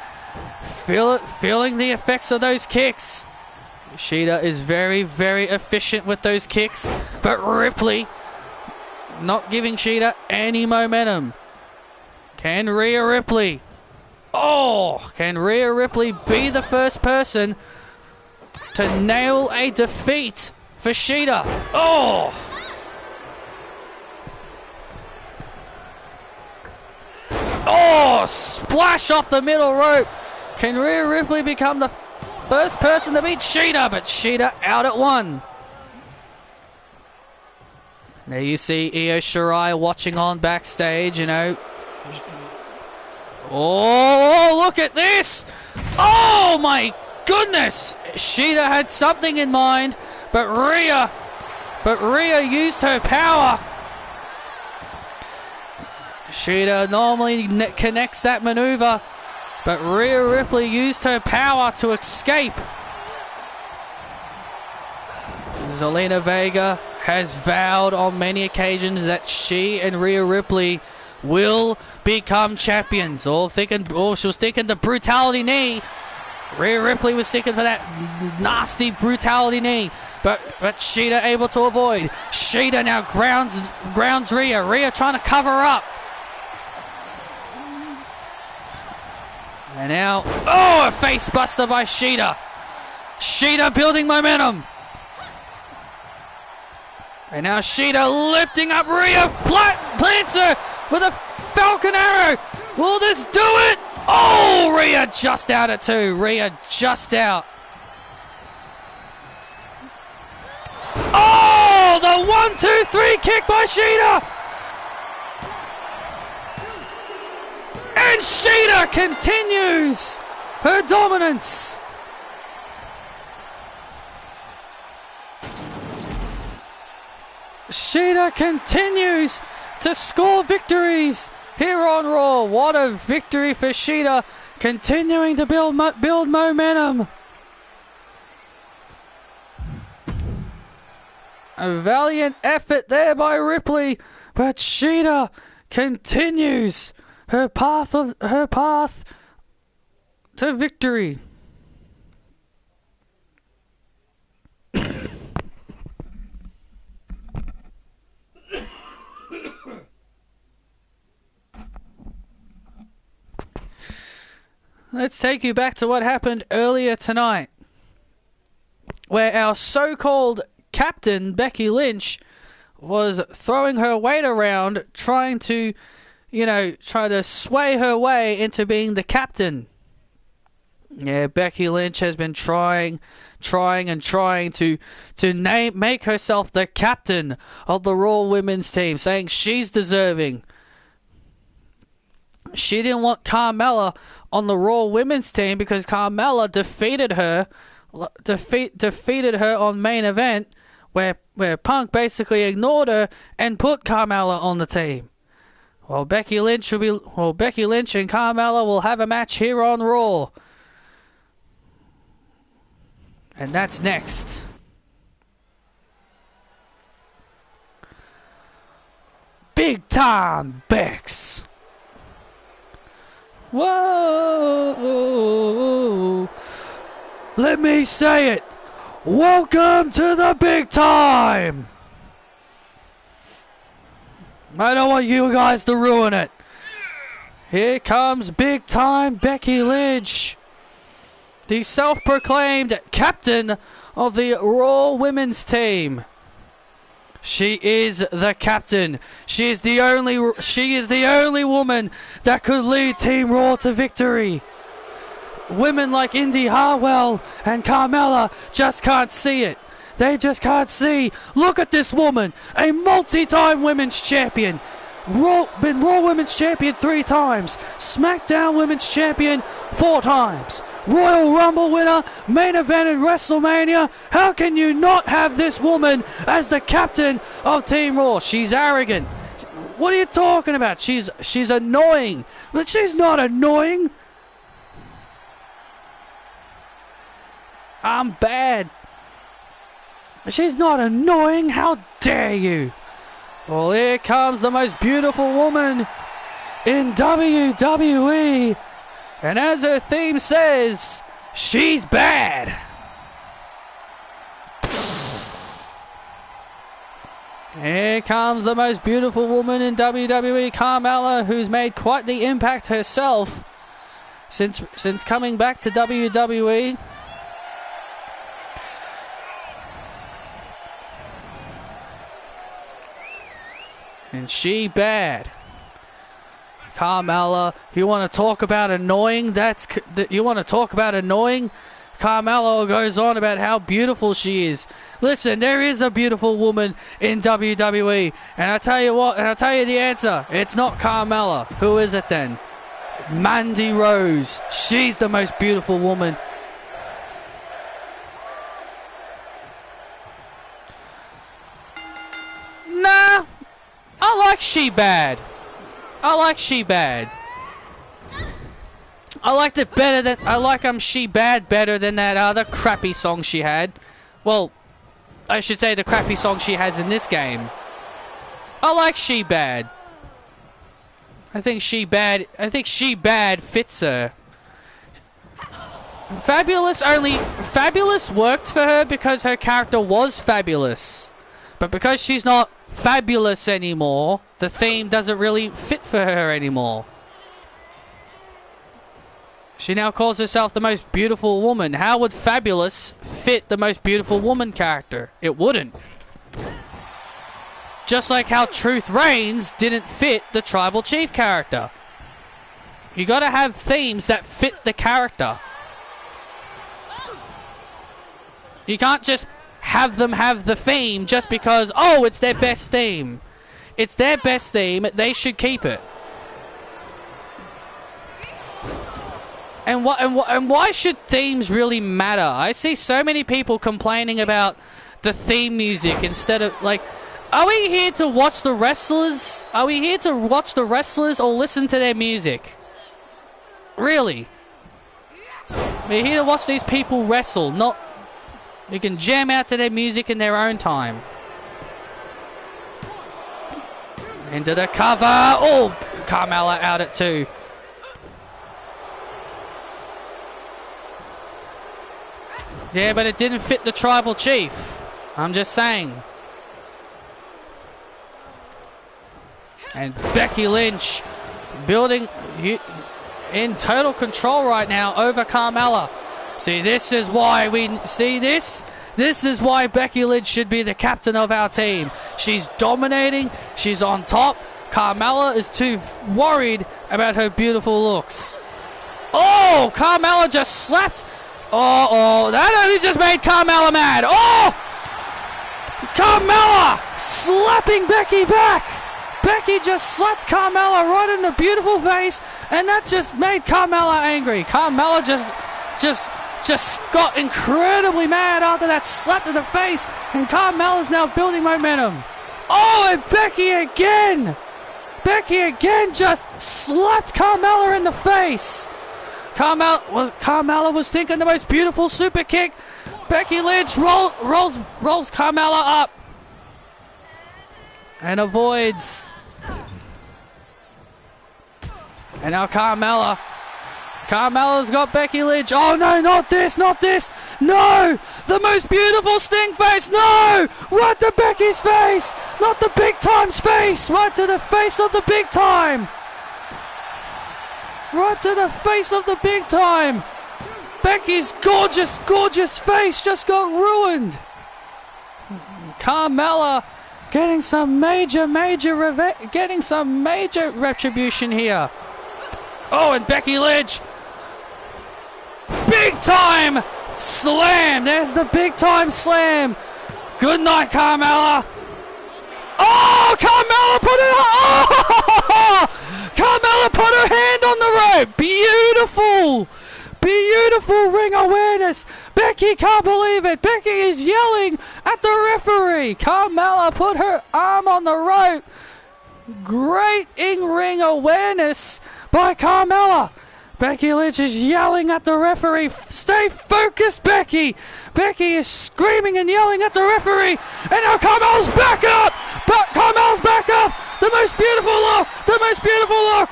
feeling the effects of those kicks. Shida is very efficient with those kicks, but Ripley not giving Shida any momentum. Can Rhea Ripley be the first person to nail a defeat for Shida? Splash off the middle rope. Can Rhea Ripley become the first person to beat Shida? But Shida out at one. There you see Io Shirai watching on backstage, you know. Oh, look at this! Oh my goodness! Shida had something in mind, but Rhea used her power. Shida normally connects that maneuver, but Rhea Ripley used her power to escape. Zelina Vega has vowed on many occasions that she and Rhea Ripley will become champions. Or she was thinking the brutality knee. Rhea Ripley was sticking for that nasty brutality knee, but Shida able to avoid. Shida now grounds Rhea. Rhea trying to cover up. And now, a face buster by Shida. Shida building momentum. And now Shida lifting up Rhea, flat plants her with a Falcon Arrow. Will this do it? Oh, Rhea just out at 2. Rhea just out. Oh, the 1, 2, 3 kick by Shida. And Shida continues her dominance. Shida continues to score victories here on Raw. What a victory for Shida, continuing to build momentum. A valiant effort there by Ripley, but Shida continues her path to victory. Let's take you back to what happened earlier tonight, where our so-called captain, Becky Lynch, was throwing her weight around, trying to sway her way into being the captain. Yeah, Becky Lynch has been trying to make herself the captain of the Raw Women's team, saying she's deserving. She didn't want Carmella on the Raw Women's team because Carmella defeated her on main event, where Punk basically ignored her and put Carmella on the team. Well, Becky Lynch and Carmella will have a match here on Raw. And that's next. Big time Bex. Whoa! Let me say it. Welcome to the big time. I don't want you guys to ruin it. Here comes big time Becky Lynch, the self-proclaimed captain of the Raw Women's team. She is the captain. She is the only woman that could lead Team Raw to victory. Women like Indi, Hartwell, and Carmella just can't see it. They just can't see. Look at this woman, a multi-time women's champion. Been Raw Women's Champion 3 times. SmackDown Women's Champion 4 times. Royal Rumble winner, main event in WrestleMania. How can you not have this woman as the captain of Team Raw? She's arrogant. What are you talking about? She's annoying. But she's not annoying. I'm bad. She's not annoying. How dare you? Well, here comes the most beautiful woman in WWE. And as her theme says, she's bad. Here comes the most beautiful woman in WWE, Carmella, who's made quite the impact herself since coming back to WWE. And she bad. Carmella, you want to talk about annoying? You want to talk about annoying? Carmella goes on about how beautiful she is. Listen, there is a beautiful woman in WWE, and I tell you what, and I'll tell you the answer. It's not Carmella. Who is it then? Mandy Rose. She's the most beautiful woman. Nah. I like She Bad. I like She Bad. I liked it better than... I like She Bad better than that other crappy song she had. Well, I should say the crappy song she has in this game. I like She Bad. I think She Bad fits her. Fabulous worked for her because her character was fabulous. But because she's not fabulous anymore, the theme doesn't really fit for her anymore. She now calls herself the most beautiful woman. How would fabulous fit the most beautiful woman character? It wouldn't. Just like how Truth Reigns didn't fit the Tribal Chief character. You gotta have themes that fit the character. You can't just have them have the theme just because, oh, it's their best theme. It's their best theme, they should keep it. And why should themes really matter? I see so many people complaining about the theme music instead of, like, are we here to watch the wrestlers? Are we here to watch the wrestlers or listen to their music? Really? We're here to watch these people wrestle, not... We can jam out to their music in their own time. Into the cover. Oh, Carmella out at 2. Yeah, but it didn't fit the Tribal Chief. I'm just saying. And Becky Lynch building in total control right now over Carmella. See, this is why we see this. This is why Becky Lynch should be the captain of our team. She's dominating. She's on top. Carmella is too worried about her beautiful looks. Oh, Carmella just slapped. Oh, that only just made Carmella mad. Oh, Carmella slapping Becky back. Becky just slapped Carmella right in the beautiful face, and that just made Carmella angry. Carmella just got incredibly mad after that slap to the face, and Carmella's now building momentum. Oh, and Becky again! Becky again just slapped Carmella in the face. Carmella was thinking the most beautiful super kick. Becky Lynch rolls Carmella up and avoids. And now Carmella's got Becky Lynch. Oh no, not this, not this. No, the most beautiful Sting face. No, right to Becky's face. Not the Big Time's face. Right to the face of the Big Time. Right to the face of the Big Time. Becky's gorgeous, gorgeous face just got ruined. Carmella getting some major retribution here. Oh, and Becky Lynch. Big Time slam. There's the Big Time slam. Good night, Carmella. Oh, Carmella put it on. Oh, Carmella put her hand on the rope. Beautiful. Beautiful ring awareness. Becky can't believe it. Becky is yelling at the referee. Carmella put her arm on the rope. Great in-ring awareness by Carmella. Becky Lynch is yelling at the referee. Stay focused, Becky. Becky is screaming and yelling at the referee. And now Carmella's back up. But Carmella's back up. The most beautiful look. The most beautiful look.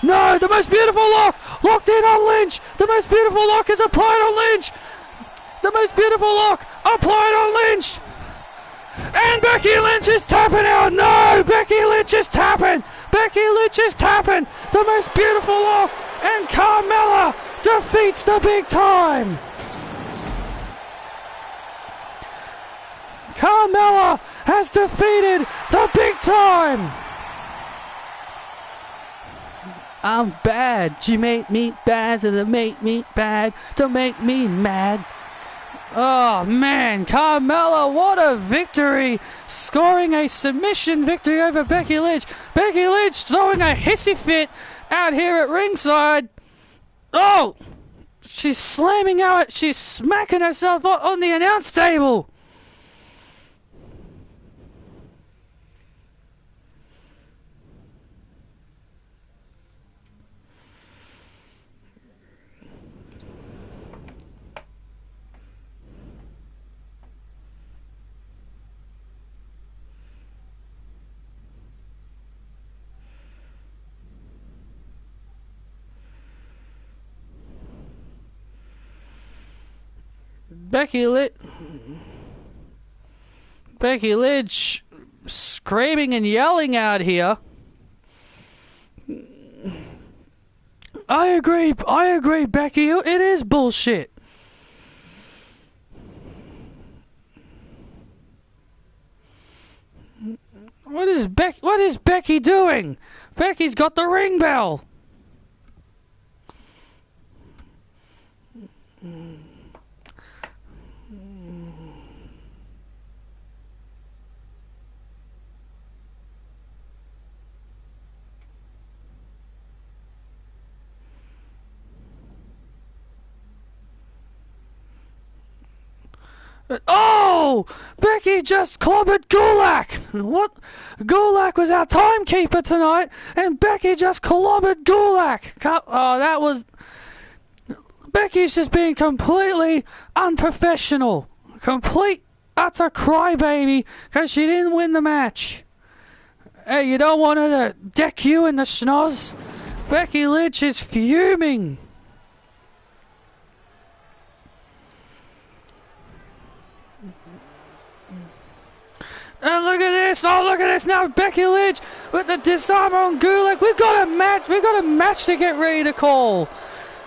No, the most beautiful look. Locked in on Lynch. The most beautiful look is applied on Lynch. The most beautiful look applied on Lynch. And Becky Lynch is tapping out. No, Becky Lynch is tapping. Becky Lynch is tapping. The most beautiful look. And Carmella defeats the Big Time. Carmella has defeated the Big Time. I'm bad. She made me bad, so to make me bad, to make me mad. Oh man, Carmella, what a victory! Scoring a submission victory over Becky Lynch. Becky Lynch throwing a hissy fit out here at ringside. Oh! She's slamming out, she's smacking herself on the announce table. Becky Lynch screaming and yelling out here. I agree, Becky. It is bullshit. What is Becky doing? Becky's got the ring bell. Oh! Becky just clobbered Gulak! What? Gulak was our timekeeper tonight, and Becky just clobbered Gulak! Oh, that was... Becky's just being completely unprofessional. Complete, utter crybaby, because she didn't win the match. Hey, you don't want her to deck you in the schnoz? Becky Lynch is fuming. And look at this! Oh, look at this now! Becky Lynch with the disarm on Gulak. We've got a match to get ready to call.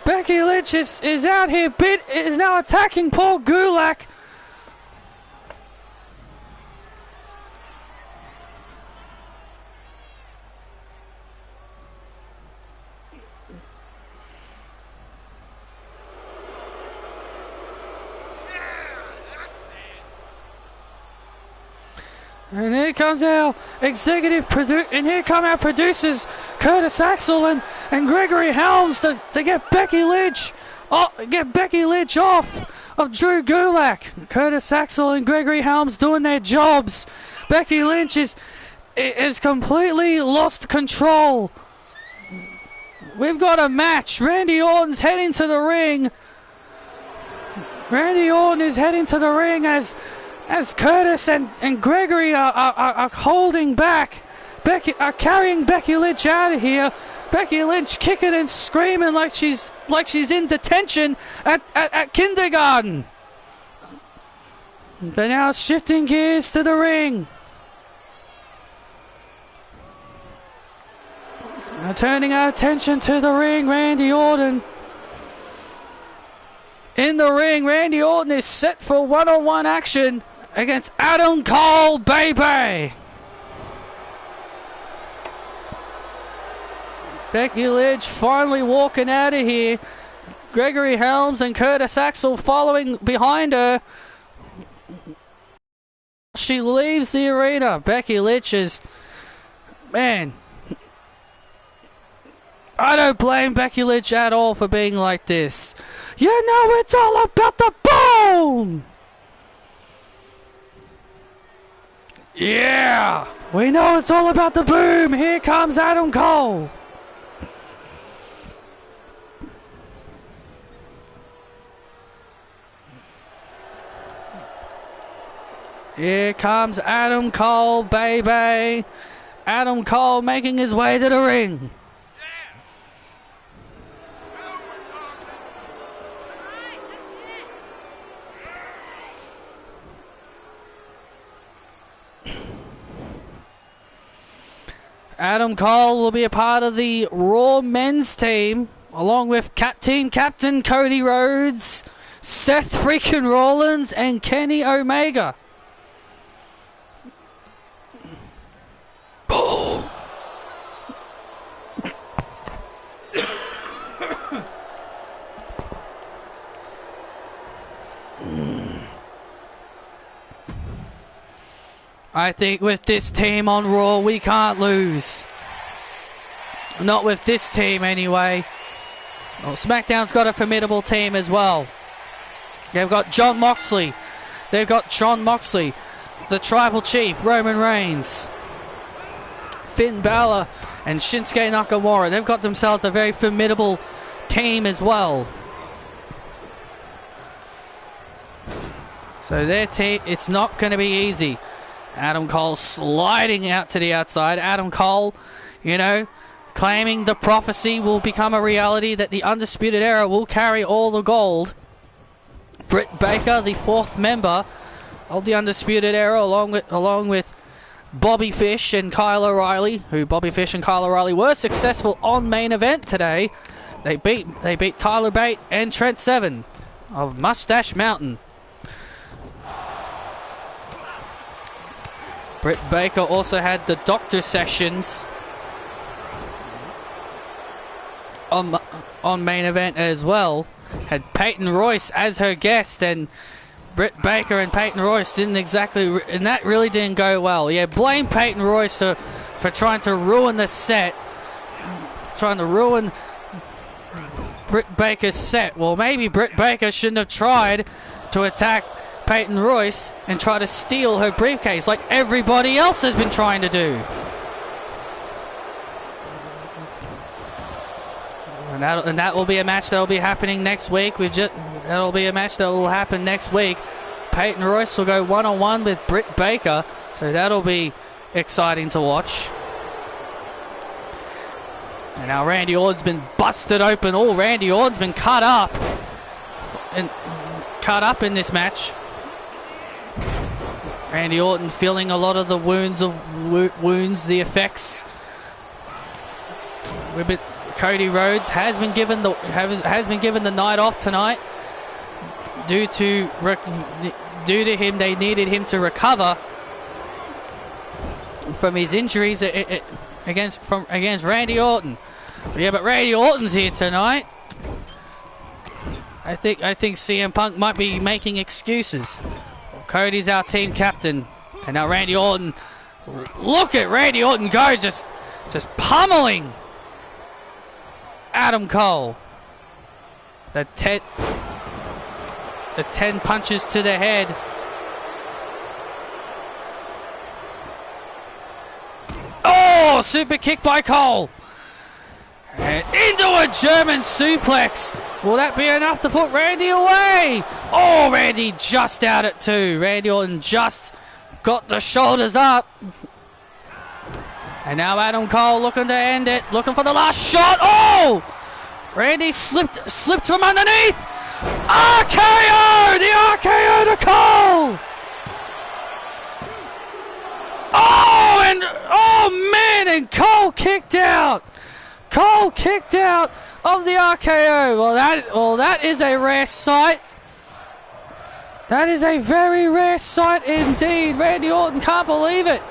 Becky Lynch is out here, is now attacking Paul Gulak. And here comes our executive producer, and here come our producers, Curtis Axel and Gregory Helms to get Becky Lynch, off of Drew Gulak. Curtis Axel and Gregory Helms doing their jobs. Becky Lynch is completely lost control. We've got a match. Randy Orton's heading to the ring. Randy Orton is heading to the ring as Curtis and Gregory are holding back. Carrying Becky Lynch out of here. Becky Lynch kicking and screaming like she's in detention at kindergarten. But now shifting gears to the ring. Now turning our attention to the ring, Randy Orton. In the ring, Randy Orton is set for one-on-one action against Adam Cole, baby! Becky Lynch finally walking out of here. Gregory Helms and Curtis Axel following behind her. She leaves the arena. Becky Lynch is... Man. I don't blame Becky Lynch at all for being like this. You know it's all about the boom! Yeah! We know it's all about the boom! Here comes Adam Cole! Here comes Adam Cole, baby! Adam Cole making his way to the ring. Adam Cole will be a part of the Raw men's team, along with team captain Cody Rhodes, Seth freaking Rollins, and Kenny Omega. Boom! I think with this team on Raw, we can't lose. Not with this team, anyway. Well, SmackDown's got a formidable team as well. They've got Jon Moxley. They've got Jon Moxley, the Tribal Chief, Roman Reigns, Finn Balor, and Shinsuke Nakamura. They've got themselves a very formidable team as well. So their team, it's not going to be easy. Adam Cole sliding out to the outside. Adam Cole, claiming the prophecy will become a reality, that the Undisputed Era will carry all the gold. Britt Baker, the 4th member of the Undisputed Era, along with Bobby Fish and Kyle O'Reilly, who Bobby Fish and Kyle O'Reilly were successful on main event today. They beat Tyler Bate and Trent Seven of Mustache Mountain. Britt Baker also had the doctor sessions on main event as well. Had Peyton Royce as her guest, and Britt Baker and Peyton Royce didn't exactly, and that really didn't go well. Yeah, blame Peyton Royce for trying to ruin the set, trying to ruin Britt Baker's set. Well, maybe Britt Baker shouldn't have tried to attack Peyton Royce and try to steal her briefcase like everybody else has been trying to do. And that will be a match that will be happening next week. That'll be a match that will happen next week. Peyton Royce will go one-on-one with Britt Baker, so that'll be exciting to watch. And now Randy Orton's been busted open. Oh, Randy Orton's been cut up in this match. Randy Orton feeling a lot of the wounds, the effects. Cody Rhodes has been given the night off tonight due to him. They needed him to recover from his injuries against Randy Orton. Yeah, but Randy Orton's here tonight. I think CM Punk might be making excuses. Cody's our team captain, and now Randy Orton. Look at Randy Orton go, just pummeling Adam Cole. The 10 punches to the head. Oh, super kick by Cole. And into a German suplex. Will that be enough to put Randy away? Oh, Randy just out at 2. Randy Orton just got the shoulders up. And now Adam Cole looking to end it. Looking for the last shot. Oh! Randy slipped from underneath. RKO! The RKO to Cole! Oh man, and Cole kicked out. Cole kicked out of the RKO. Well, that is a rare sight. That is a very rare sight indeed. Randy Orton can't believe it.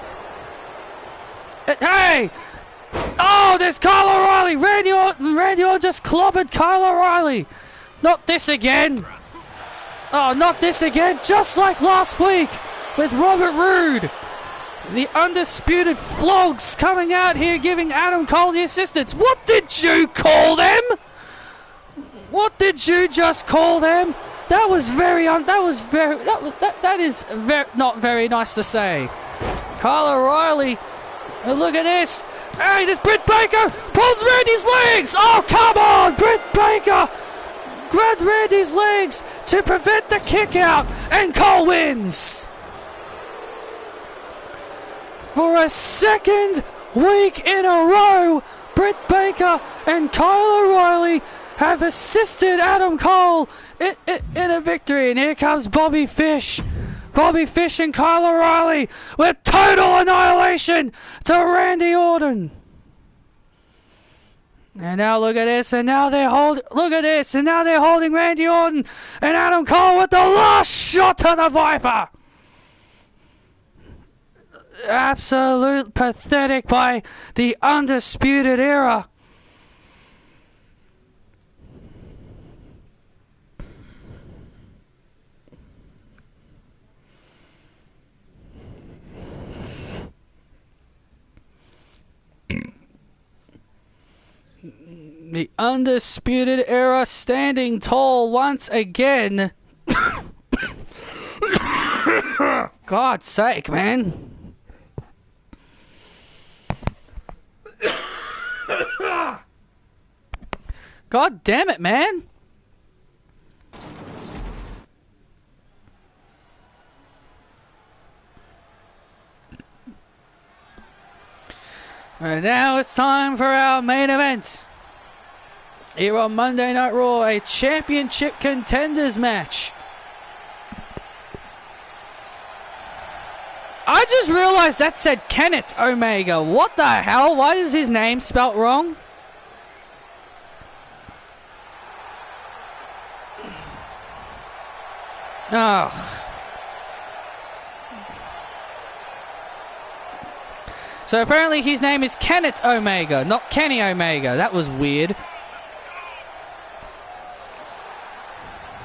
Hey! Oh, there's Kyle O'Reilly. Randy Orton just clobbered Kyle O'Reilly. Not this again. Oh, not this again. Just like last week with Robert Roode. The undisputed flogs coming out here giving Adam Cole the assistance. What did you call them? What did you just call them? That is not very nice to say. Kyle O'Reilly. Look at this. Hey, this Britt Baker pulls Randy's legs. Oh, come on. Britt Baker grabbed Randy's legs to prevent the kick out, and Cole wins. For a second week in a row, Britt Baker and Kyle O'Reilly have assisted Adam Cole in a victory. And here comes Bobby Fish. Bobby Fish and Kyle O'Reilly with total annihilation to Randy Orton. And now look at this, and now they're holding Randy Orton and Adam Cole with the last shot to the Viper. Absolute pathetic by the Undisputed Era. The Undisputed Era standing tall once again. God's sake, man. God damn it, man. And now it's time for our main event. Here on Monday Night Raw, a championship contenders match I just realized that said Kenneth Omega. What the hell? Why is his name spelt wrong? Oh. So apparently his name is Kenneth Omega, not Kenny Omega. That was weird.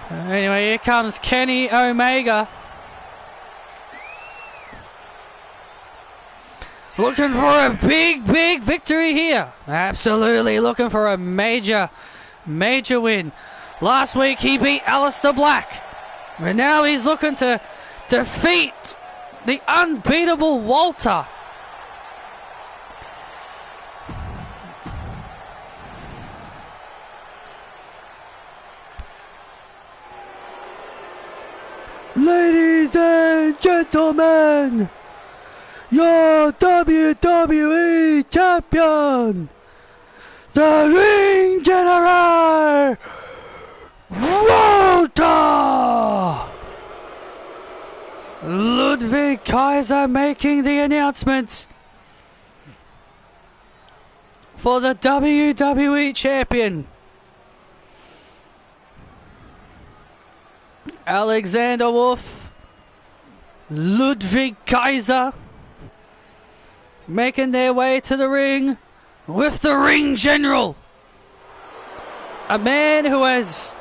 Anyway, here comes Kenny Omega. Looking for a big victory here. Absolutely looking for a major win. Last week he beat Aleister Black. And now he's looking to defeat the unbeatable Walter. Ladies and gentlemen, your WWE champion, the Ring General, Walter! Ludwig Kaiser making the announcement for the WWE champion. Alexander Wolf, Ludwig Kaiser, making their way to the ring with the Ring General. A man who has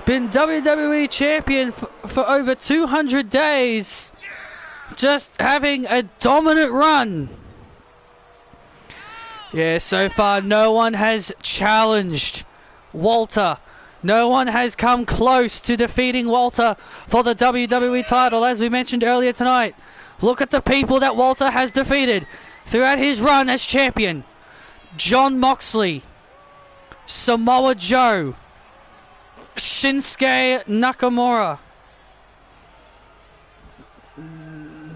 been WWE champion for over 200 days, just having a dominant run. Yeah, so far no one has challenged Walter. No one has come close to defeating Walter for the WWE title, as we mentioned earlier tonight. Look at the people that Walter has defeated throughout his run as champion. Jon Moxley, Samoa Joe, Shinsuke Nakamura,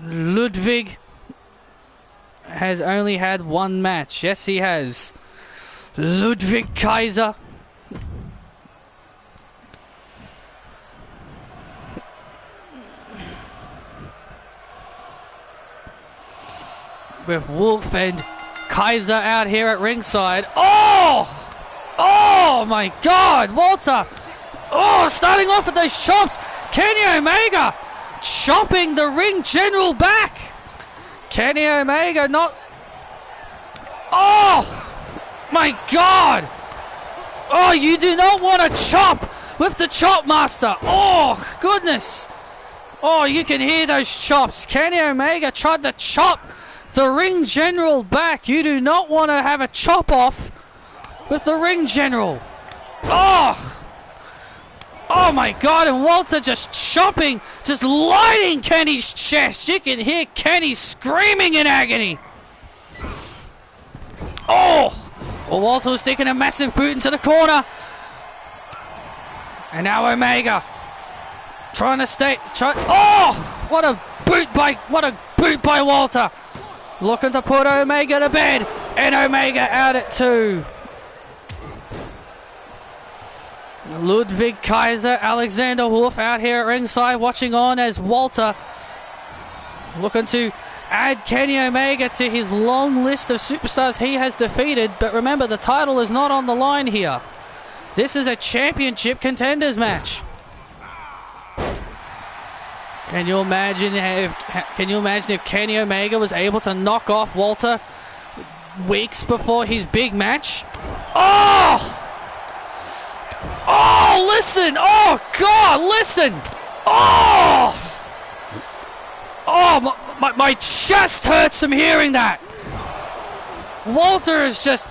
Ludwig has only had one match. Yes, he has. Ludwig Kaiser. With Wolf and Kaiser out here at ringside. Oh! Oh my God! Walter! Oh, starting off with those chops. Kenny Omega chopping the Ring General back. Kenny Omega not... Oh! My God! Oh, you do not want to chop with the Chop Master. Oh, goodness. Oh, you can hear those chops. Kenny Omega tried to chop the Ring General back. You do not want to have a chop off with the Ring General. Oh! Oh my God, and Walter just chopping, just lighting Kenny's chest. You can hear Kenny screaming in agony. Oh! Well, Walter was sticking a massive boot into the corner. And now Omega trying to stay. Oh! What a boot by Walter. Looking to put Omega to bed. And Omega out at 2. Ludwig Kaiser, Alexander Wolf out here at ringside watching on as Walter looking to add Kenny Omega to his long list of superstars he has defeated. But remember, the title is not on the line here. This is a championship contenders match. Can you imagine if Kenny Omega was able to knock off Walter weeks before his big match? Oh! Oh, listen! Oh, God, listen! Oh! Oh, my chest hurts from hearing that. Walter is just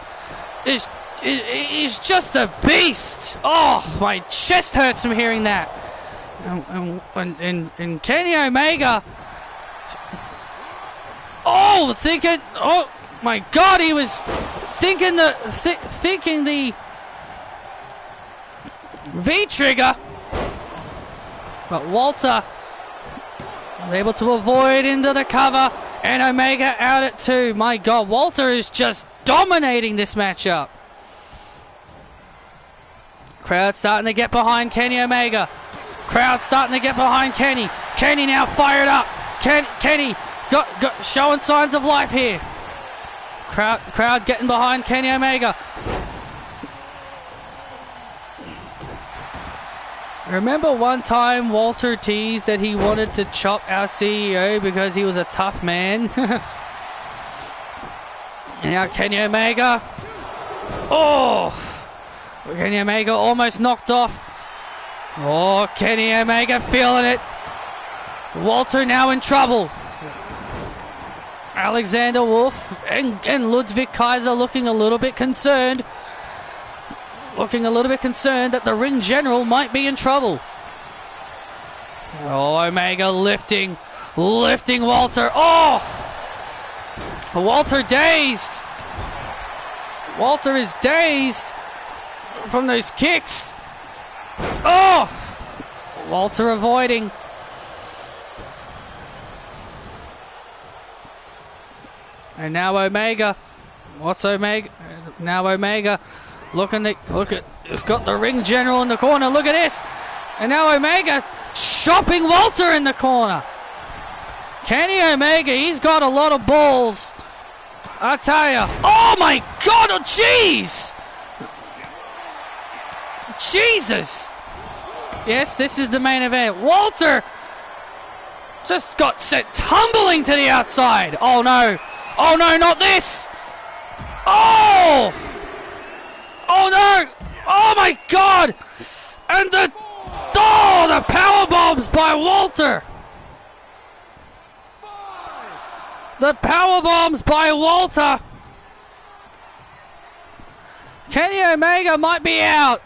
a beast. Oh, my chest hurts from hearing that. And Kenny Omega, oh my God, he was thinking the V trigger, but Walter was able to avoid into the cover, and Omega out at 2. My God, Walter is just dominating this matchup. Crowd starting to get behind Kenny Omega. Crowd starting to get behind Kenny. Kenny now fired up. Kenny got showing signs of life here. Crowd getting behind Kenny Omega. Remember one time Walter teased that he wanted to chop our CEO because he was a tough man? And now Kenny Omega. Oh! Kenny Omega almost knocked off. Oh, Kenny Omega feeling it. Walter now in trouble. Alexander Wolf and Ludwig Kaiser looking a little bit concerned. Looking a little bit concerned that the ring general might be in trouble. Oh, Omega lifting Walter. Oh! Walter dazed. Walter is dazed from those kicks. Oh! Walter avoiding. And now Omega. What's Omega? Now Omega. Look at, it's got the ring general in the corner. Look at this. And now Omega chopping Walter in the corner. Kenny Omega, he's got a lot of balls. I tell you. Oh my God, oh jeez. Jesus. Yes, this is the main event. Walter just got sent tumbling to the outside. Oh no. Oh no, not this. Oh. Oh no! Oh my God! And the power bombs by Walter. The power bombs by Walter. Kenny Omega might be out.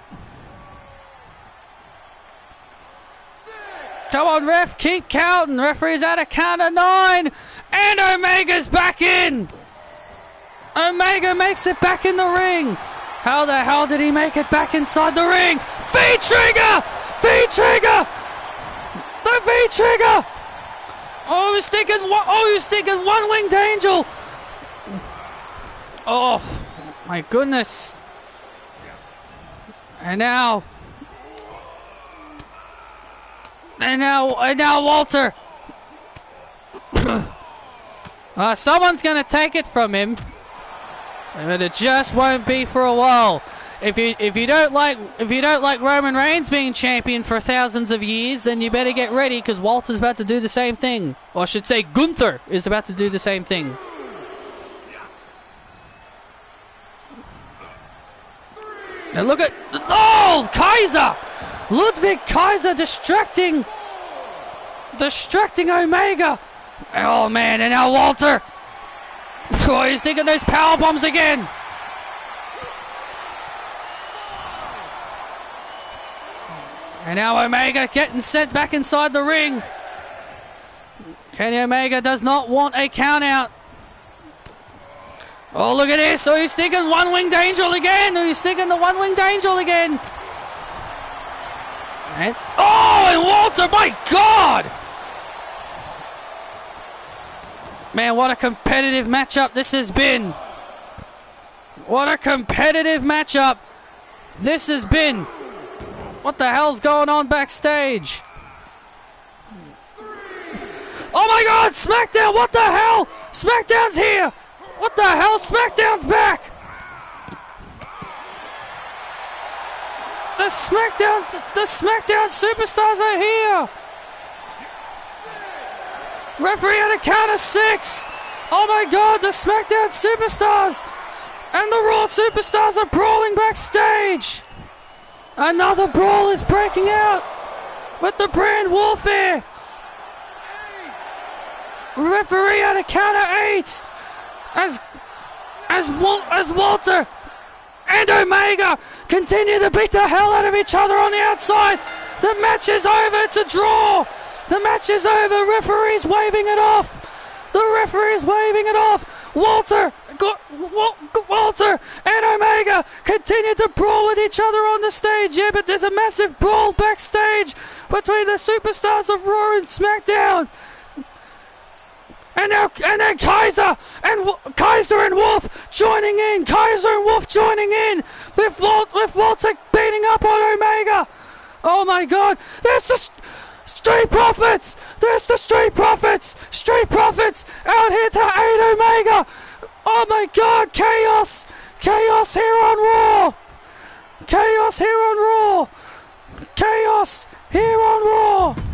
Come on, ref, keep counting. Referee's at a count of 9, and Omega's back in. Omega makes it back in the ring. How the hell did he make it back inside the ring? V-trigger! V-trigger! The V-trigger! Oh, he was sticking one-winged angel. Oh, my goodness. And now Walter. Someone's gonna take it from him. But it just won't be for a while. If you don't like Roman Reigns being champion for thousands of years, then you better get ready because Walter's about to do the same thing. Or I should say Gunther is about to do the same thing. And look at Kaiser! Ludwig Kaiser distracting Omega. Oh man, and now Walter. Oh, he's taking those power bombs again. And now Omega getting sent back inside the ring. Kenny Omega does not want a count out. Oh, look at this. Oh, he's sticking one-winged angel again. Oh, he's sticking the one-winged angel again. And Walter, my God. Man, what a competitive matchup this has been. What a competitive matchup this has been. What the hell's going on backstage? Oh my God, SmackDown, what the hell? SmackDown's here. What the hell? SmackDown's back. The SmackDown superstars are here. Referee at a count of 6. Oh my God, the SmackDown superstars and the Raw superstars are brawling backstage. Another brawl is breaking out with the brand warfare. Referee at a count of 8 as Walter and Omega continue to beat the hell out of each other on the outside. The match is over. It's a draw. The match is over. Referee's waving it off. The referee's waving it off. Walter and Omega continue to brawl with each other on the stage. Yeah, but there's a massive brawl backstage between the superstars of Raw and SmackDown. And then Kaiser and Wolf joining in. Kaiser and Wolf joining in with Walter beating up on Omega. Oh my God! There's the Street Profits. There's the Street Profits. Street Profits out here to 8 Omega. Oh my God, Chaos! Chaos here on Raw! Chaos here on Raw! Chaos here on Raw!